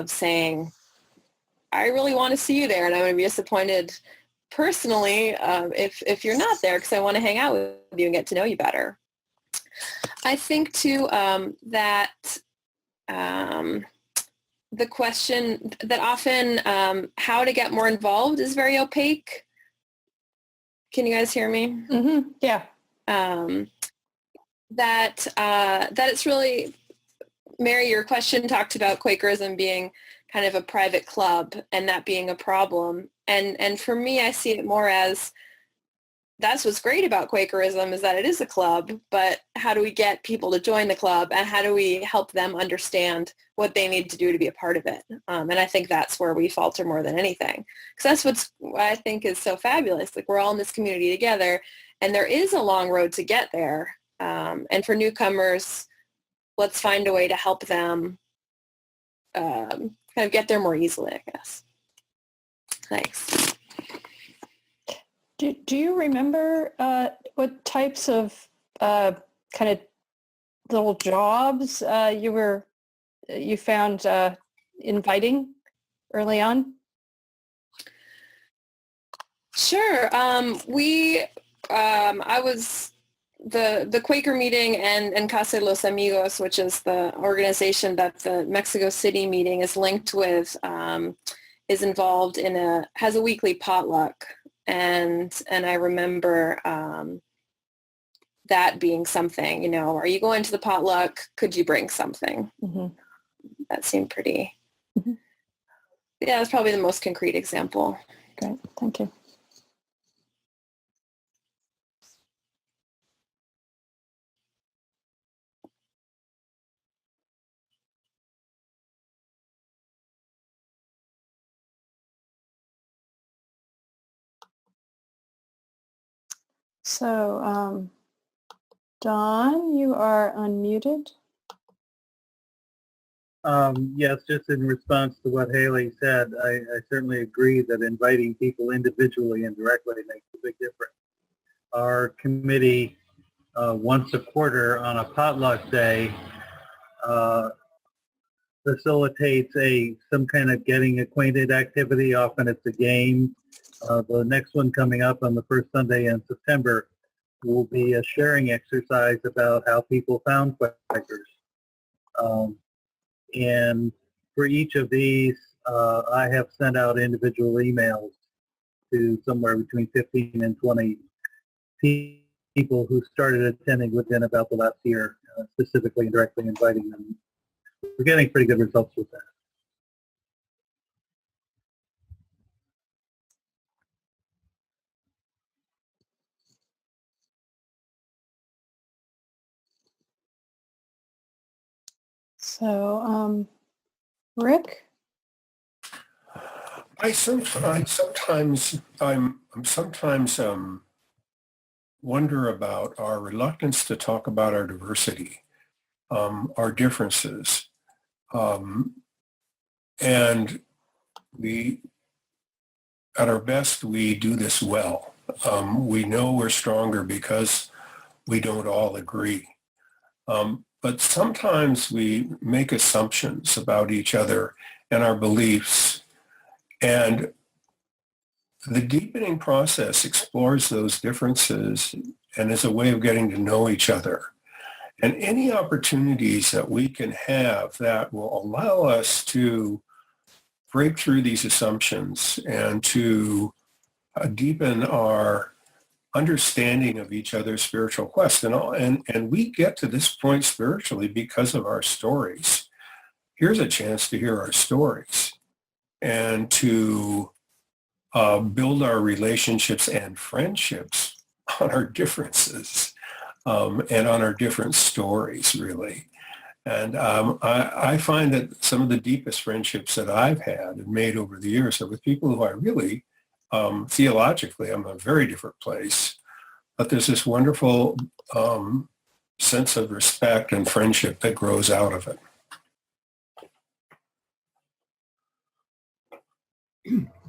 saying, I really want to see you there, and I'm going to be disappointed personally if you're not there, because I want to hang out with you and get to know you better. I think too that the question that often how to get more involved is very opaque. Can you guys hear me? Mm-hmm. Yeah. That it's really, Mary, your question talked about Quakerism being kind of a private club and that being a problem. And for me, I see it more as, that's what's great about Quakerism is that it is a club, but how do we get people to join the club, and how do we help them understand what they need to do to be a part of it? And I think that's where we falter more than anything, because that's what I think is so fabulous. Like, we're all in this community together, and there is a long road to get there. And for newcomers, let's find a way to help them kind of get there more easily, I guess. Thanks. Do you remember what types of kind of little jobs you found inviting early on? Sure. I was the Quaker Meeting and Casa de los Amigos, which is the organization that the Mexico City meeting is linked with, is involved has a weekly potluck. And I remember that being something, are you going to the potluck? Could you bring something? Mm-hmm. That seemed pretty, yeah, that's probably the most concrete example. Great, thank you. So, Don, you are unmuted. Yes, just in response to what Haley said, I certainly agree that inviting people individually and directly makes a big difference. Our committee, once a quarter on a potluck day, facilitates some kind of getting acquainted activity. Often it's a game. The next one coming up on the first Sunday in September will be a sharing exercise about how people found Quakers. And for each of these, I have sent out individual emails to somewhere between 15 and 20 people who started attending within about the last year, specifically and directly inviting them. We're getting pretty good results with that. So, Rick? I'm sometimes wonder about our reluctance to talk about our diversity, our differences, and at our best, we do this well. We know we're stronger because we don't all agree. But sometimes we make assumptions about each other and our beliefs. And the deepening process explores those differences and is a way of getting to know each other. And any opportunities that we can have that will allow us to break through these assumptions and to deepen our understanding of each other's spiritual quest. And we get to this point spiritually because of our stories. Here's a chance to hear our stories and to build our relationships and friendships on our differences and on our different stories, really. And I find that some of the deepest friendships that I've had and made over the years are with people who I really, theologically, I'm in a very different place. But there's this wonderful sense of respect and friendship that grows out of it.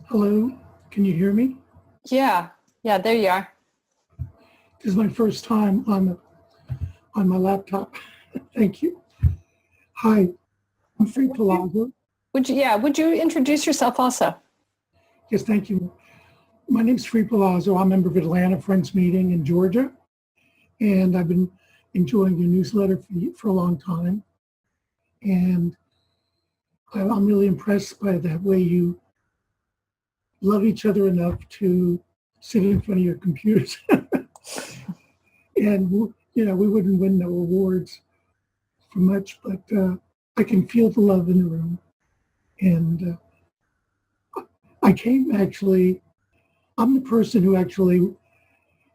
Hello, can you hear me? Yeah, there you are. This is my first time on my laptop. Thank you. Hi, I'm Frank Palazzo. Would you introduce yourself also? Yes, thank you. My name's Free Palazzo. I'm a member of Atlanta Friends Meeting in Georgia, and I've been enjoying your newsletter for a long time. And I'm really impressed by the way you love each other enough to sit in front of your computers. And, you know, we wouldn't win no awards for much, but I can feel the love in the room. And I came actually, I'm the person who actually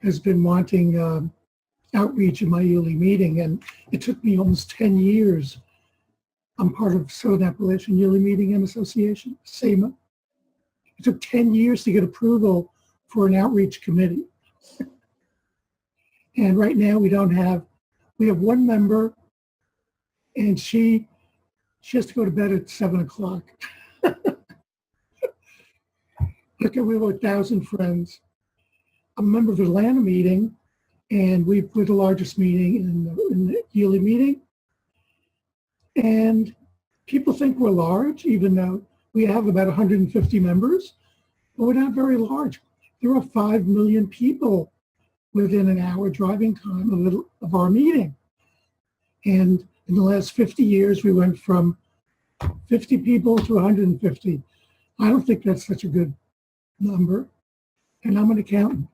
has been wanting outreach in my yearly meeting, and it took me almost 10 years. I'm part of Southern Appalachian Yearly Meeting and Association, SAMA. It took 10 years to get approval for an outreach committee. And right now we have one member, and she has to go to bed at 7 o'clock. Look, we have 1,000 friends. I'm a member of the Atlanta meeting, and we're the largest meeting in the yearly meeting. And people think we're large, even though we have about 150 members, but we're not very large. There are 5 million people within an hour driving time of our meeting. And in the last 50 years, we went from 50 people to 150. I don't think that's such a good number. And I'm an accountant,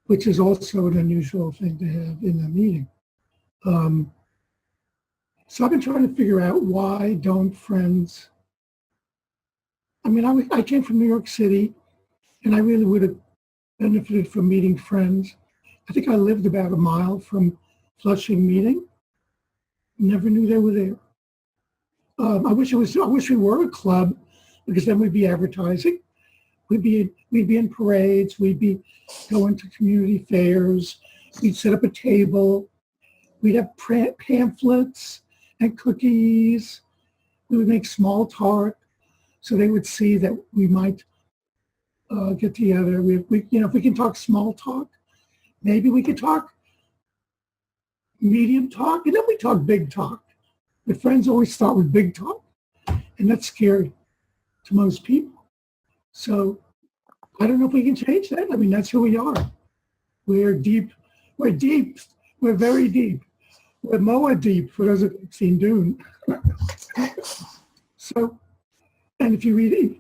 which is also an unusual thing to have in a meeting. So I've been trying to figure out why don't friends, I mean, I came from New York City, and I really would have benefited from meeting friends. I think I lived about a mile from Flushing meeting. Never knew they were there. I wish we were a club, because then we'd be advertising. We'd be in parades. We'd be going to community fairs. We'd set up a table. We'd have pamphlets and cookies. We would make small talk, so they would see that we might get together. If we can talk small talk, maybe we could talk medium talk, and then we talk big talk. But friends always start with big talk, and that's scary to most people. So I don't know if we can change that. I mean, that's who we are. We're deep. We're deep. We're very deep. We're Moa deep, for those who've seen Dune. So, and if you read it,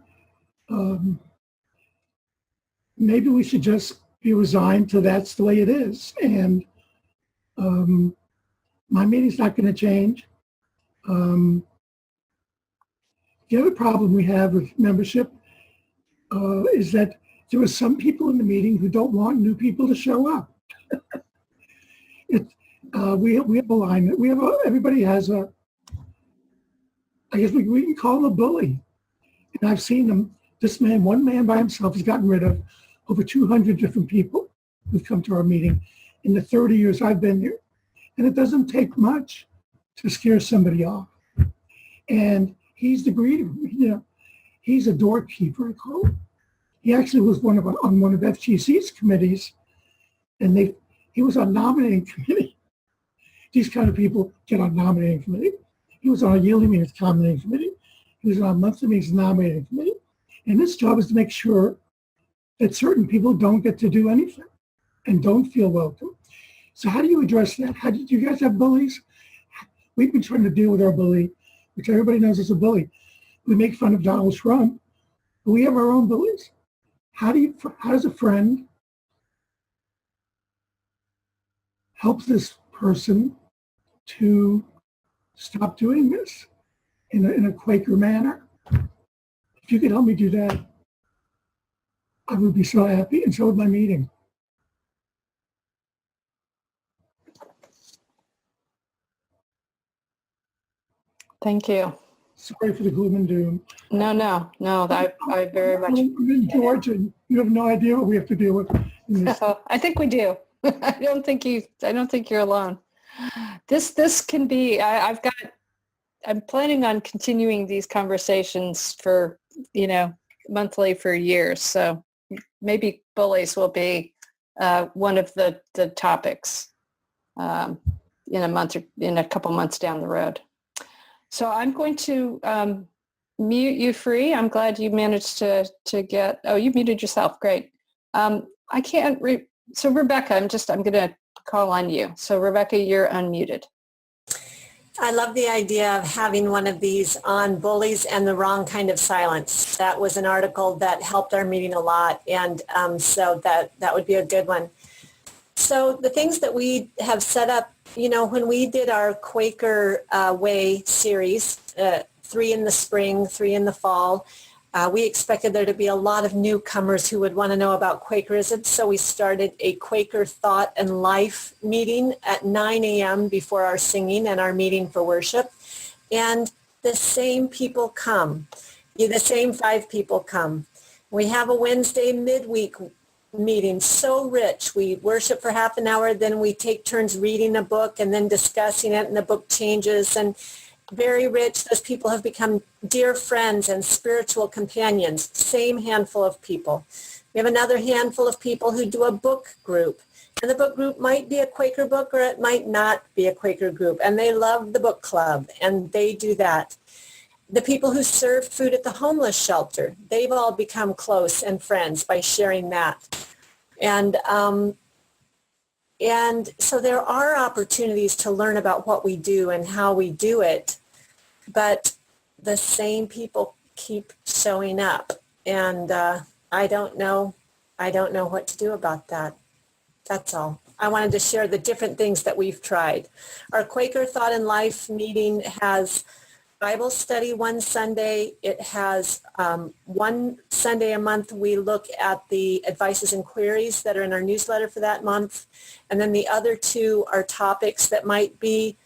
maybe we should just be resigned to that's the way it is. And my meeting's not going to change. The other problem we have with membership is that there are some people in the meeting who don't want new people to show up. We have alignment. Everybody has I guess we can call him a bully. And I've seen them. One man by himself has gotten rid of over 200 different people who've come to our meeting in the 30 years I've been here. And it doesn't take much to scare somebody off. And he's the greeter. He's a doorkeeper, I call him. He actually was on one of FGC's committees, and he was on nominating committee. These kind of people get on nominating committee. He was on a yearly meetings nominating committee. He was on a monthly meetings nominating committee. And his job is to make sure that certain people don't get to do anything and don't feel welcome. So how do you address that? Do you guys have bullies? We've been trying to deal with our bully, which everybody knows is a bully. We make fun of Donald Trump, but we have our own bullies. How does a friend help this person to stop doing this in a Quaker manner? If you could help me do that, I would be so happy, and so would my meeting. Thank you. Sorry for the gloom and doom. No. I very much. I'm in Georgia, and you have no idea what we have to deal with in this. I think we do. I don't think you're alone. This can be. I'm planning on continuing these conversations for monthly for years. So maybe bullies will be one of the topics in a month or in a couple months down the road. So I'm going to mute you free. I'm glad you managed to get. Oh, you muted yourself. Great. I can't. So Rebecca, I'm going to call on you. So Rebecca, you're unmuted. I love the idea of having one of these on bullies and the wrong kind of silence. That was an article that helped our meeting a lot, and so that would be a good one. So the things that we have set up, when we did our Quaker Way series, 3 in the spring, 3 in the fall, we expected there to be a lot of newcomers who would want to know about Quakerism, so we started a Quaker Thought and Life meeting at 9 a.m. before our singing and our meeting for worship. And the same people come. The same 5 people come. We have a Wednesday midweek meeting, so rich. We worship for half an hour, then we take turns reading a book and then discussing it, and the book changes, and very rich. Those people have become dear friends and spiritual companions. Same handful of people. We have another handful of people who do a book group. And the book group might be a Quaker book or it might not be a Quaker group. And they love the book club and they do that. The people who serve food at the homeless shelter, they've all become close and friends by sharing that. And so there are opportunities to learn about what we do and how we do it, but the same people keep showing up, and I don't know what to do about that. That's all. I wanted to share the different things that we've tried. Our Quaker Thought and Life meeting has Bible study one Sunday. It has one Sunday a month we look at the advices and queries that are in our newsletter for that month. And then the other 2 are topics that might be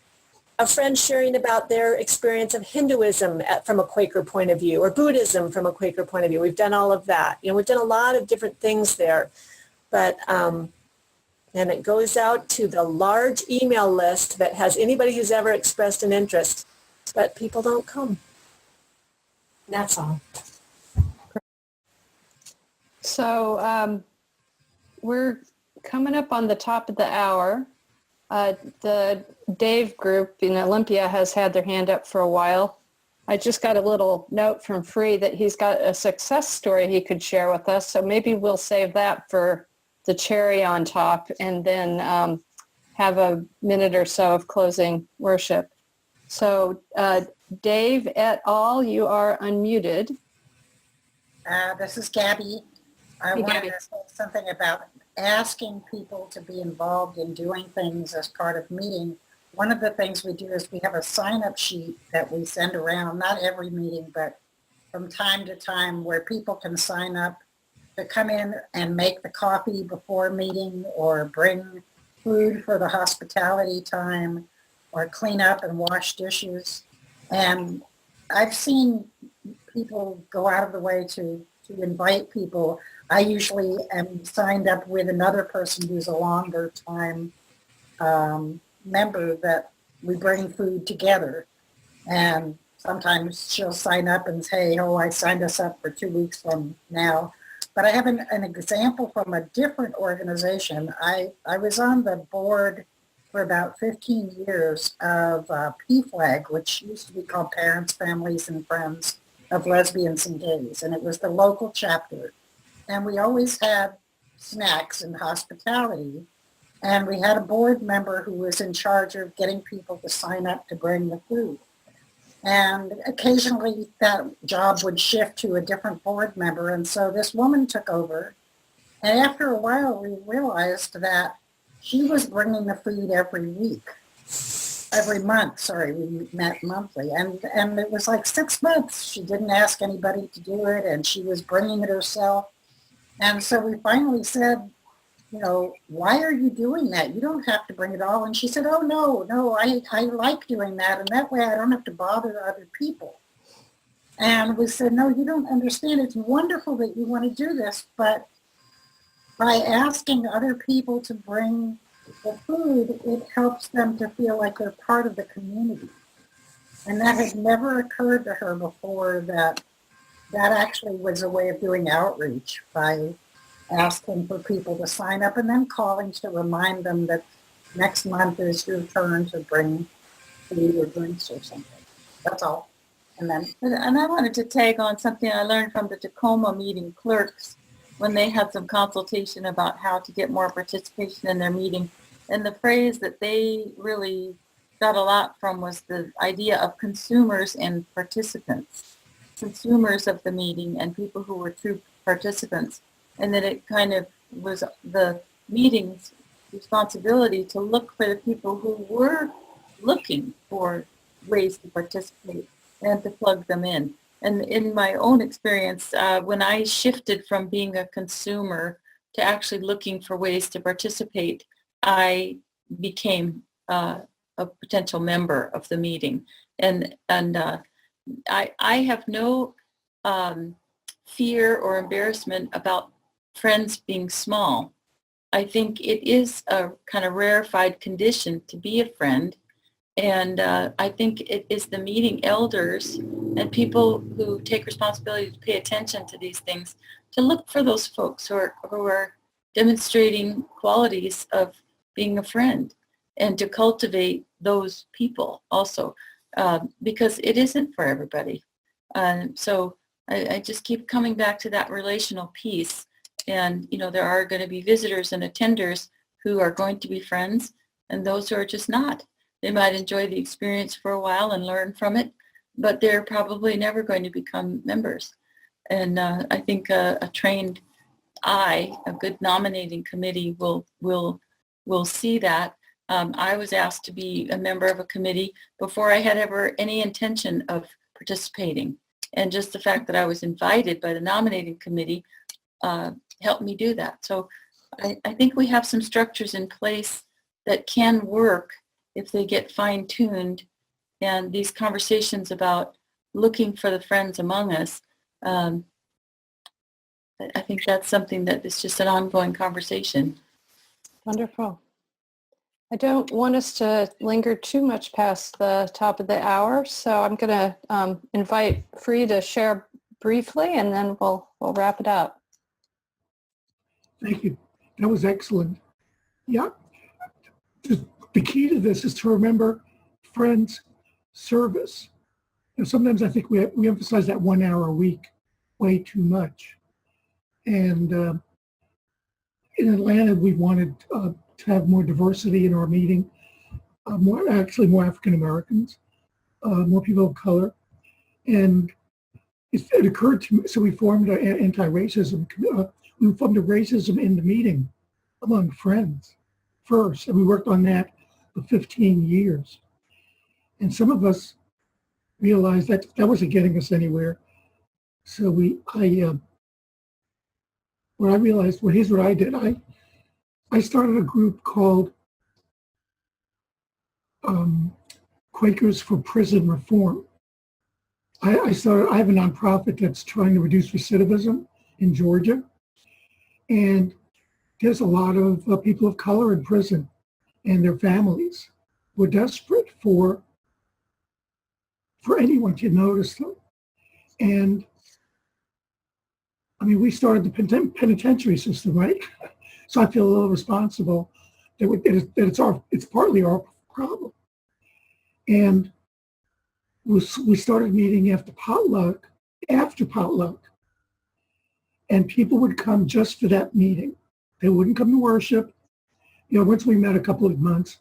a friend sharing about their experience of Hinduism from a Quaker point of view or Buddhism from a Quaker point of view. We've done all of that. We've done a lot of different things there. But and it goes out to the large email list that has anybody who's ever expressed an interest. But people don't come. That's all. So we're coming up on the top of the hour. The Dave group in Olympia has had their hand up for a while. I just got a little note from Free that he's got a success story he could share with us. So maybe we'll save that for the cherry on top and then have a minute or so of closing worship. So Dave et al., you are unmuted. This is Gabby. I wanted to say something about asking people to be involved in doing things as part of meeting. One of the things we do is we have a sign-up sheet that we send around, not every meeting, but from time to time, where people can sign up to come in and make the coffee before meeting or bring food for the hospitality time or clean up and wash dishes. And I've seen people go out of the way to invite people. I usually am signed up with another person who's a longer time member that we bring food together. And sometimes she'll sign up and say, oh, I signed us up for 2 weeks from now. But I have an example from a different organization. I was on the board for about 15 years of PFLAG, which used to be called Parents, Families, and Friends of Lesbians and Gays. And it was the local chapter. And we always had snacks and hospitality. And we had a board member who was in charge of getting people to sign up to bring the food. And occasionally that job would shift to a different board member. And so this woman took over. And after a while, we realized that she was bringing the food every month. We met monthly. And it was like 6 months. She didn't ask anybody to do it, and she was bringing it herself. And so we finally said, you know, why are you doing that? You don't have to bring it all. And she said, oh, no, I like doing that. And that way I don't have to bother other people. And we said, no, you don't understand. It's wonderful that you want to do this, but by asking other people to bring the food, it helps them to feel like they're part of the community. And that had never occurred to her before, that actually was a way of doing outreach, by asking for people to sign up and then calling to remind them that next month is your turn to bring food or drinks or something. That's all. And I wanted to tag on something I learned from the Tacoma meeting clerks when they had some consultation about how to get more participation in their meeting. And the phrase that they really got a lot from was the idea of consumers and participants, consumers of the meeting and people who were true participants. And that it kind of was the meeting's responsibility to look for the people who were looking for ways to participate and to plug them in. And in my own experience, when I shifted from being a consumer to actually looking for ways to participate, I became a potential member of the meeting. And I have no fear or embarrassment about friends being small. I think it is a kind of rarefied condition to be a friend. And I think it is the meeting elders and people who take responsibility to pay attention to these things to look for those folks who are demonstrating qualities of being a friend, and to cultivate those people also, because it isn't for everybody. So I just keep coming back to that relational piece. And, you know, there are going to be visitors and attenders who are going to be friends, and those who are just not. They might enjoy the experience for a while and learn from it, but they're probably never going to become members. And I think a trained eye, a good nominating committee will see that. I was asked to be a member of a committee before I had ever any intention of participating. And just the fact that I was invited by the nominating committee helped me do that. So I think we have some structures in place that can work if they get fine-tuned. And these conversations about looking for the friends among us, I think that's something that is just an ongoing conversation. Wonderful. I don't want us to linger too much past the top of the hour, so I'm going to invite Free to share briefly, and then we'll wrap it up. Thank you. That was excellent. Yeah. The key to this is to remember friends service. And sometimes I think we emphasize that 1 hour a week way too much. And in Atlanta, we wanted to have more diversity in our meeting, more African Americans, more people of color. And it occurred to me, so we formed an anti-racism, we formed a racism in the meeting among friends first, and we worked on that for 15 years. And some of us realized that wasn't getting us anywhere. So what I realized, well, here's what I did. I started a group called Quakers for Prison Reform. I have a nonprofit that's trying to reduce recidivism in Georgia. And there's a lot of people of color in prison and their families. We're desperate for anyone to notice them. And I mean, we started the penitentiary system, right? So I feel a little responsible that it's partly our problem. And we started meeting after potluck, and people would come just for that meeting. They wouldn't come to worship. You know, once we met a couple of months,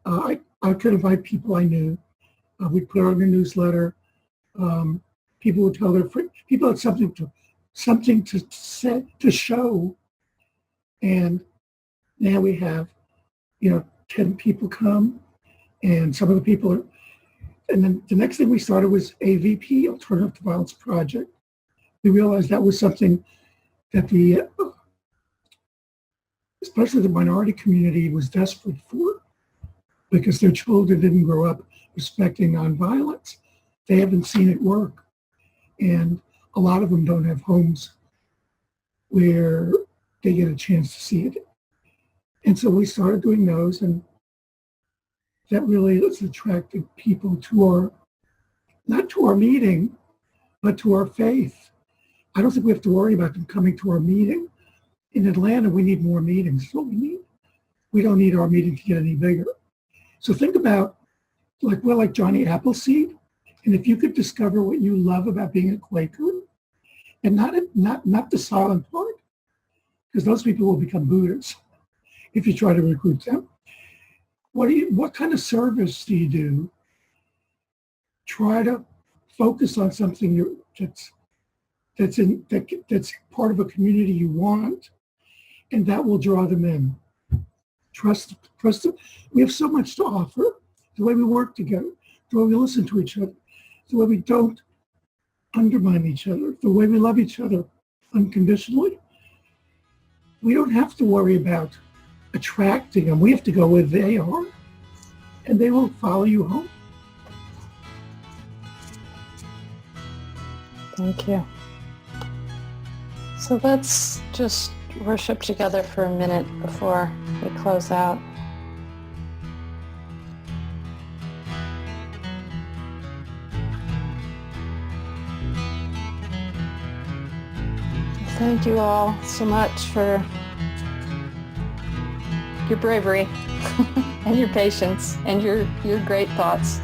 I could invite people I knew. We'd put on a newsletter. People would tell their friends. People had something to say, to show. And now we have, 10 people come, and some of the people are. And then the next thing we started was AVP, Alternative to Violence Project. We realized that was something that the especially the minority community, was desperate for, because their children didn't grow up respecting nonviolence. They haven't seen it work. And a lot of them don't have homes where they get a chance to see it. And so we started doing those, and that really has attracted people to our, not to our meeting, but to our faith. I don't think we have to worry about them coming to our meeting. In Atlanta, we need more meetings. That's what we need. We don't need our meeting to get any bigger. So think about, like, we're like Johnny Appleseed, and if you could discover what you love about being a Quaker, and not the silent part, because those people will become Buddhists if you try to recruit them. What kind of service do you do? Try to focus on something that's part of a community you want, and that will draw them in. Trust them. We have so much to offer. The way we work together, the way we listen to each other, the way we don't undermine each other, the way we love each other unconditionally. We don't have to worry about attracting them. We have to go where they are, and they will follow you home. Thank you. So let's just worship together for a minute before we close out. Thank you all so much for your bravery and your patience and your great thoughts.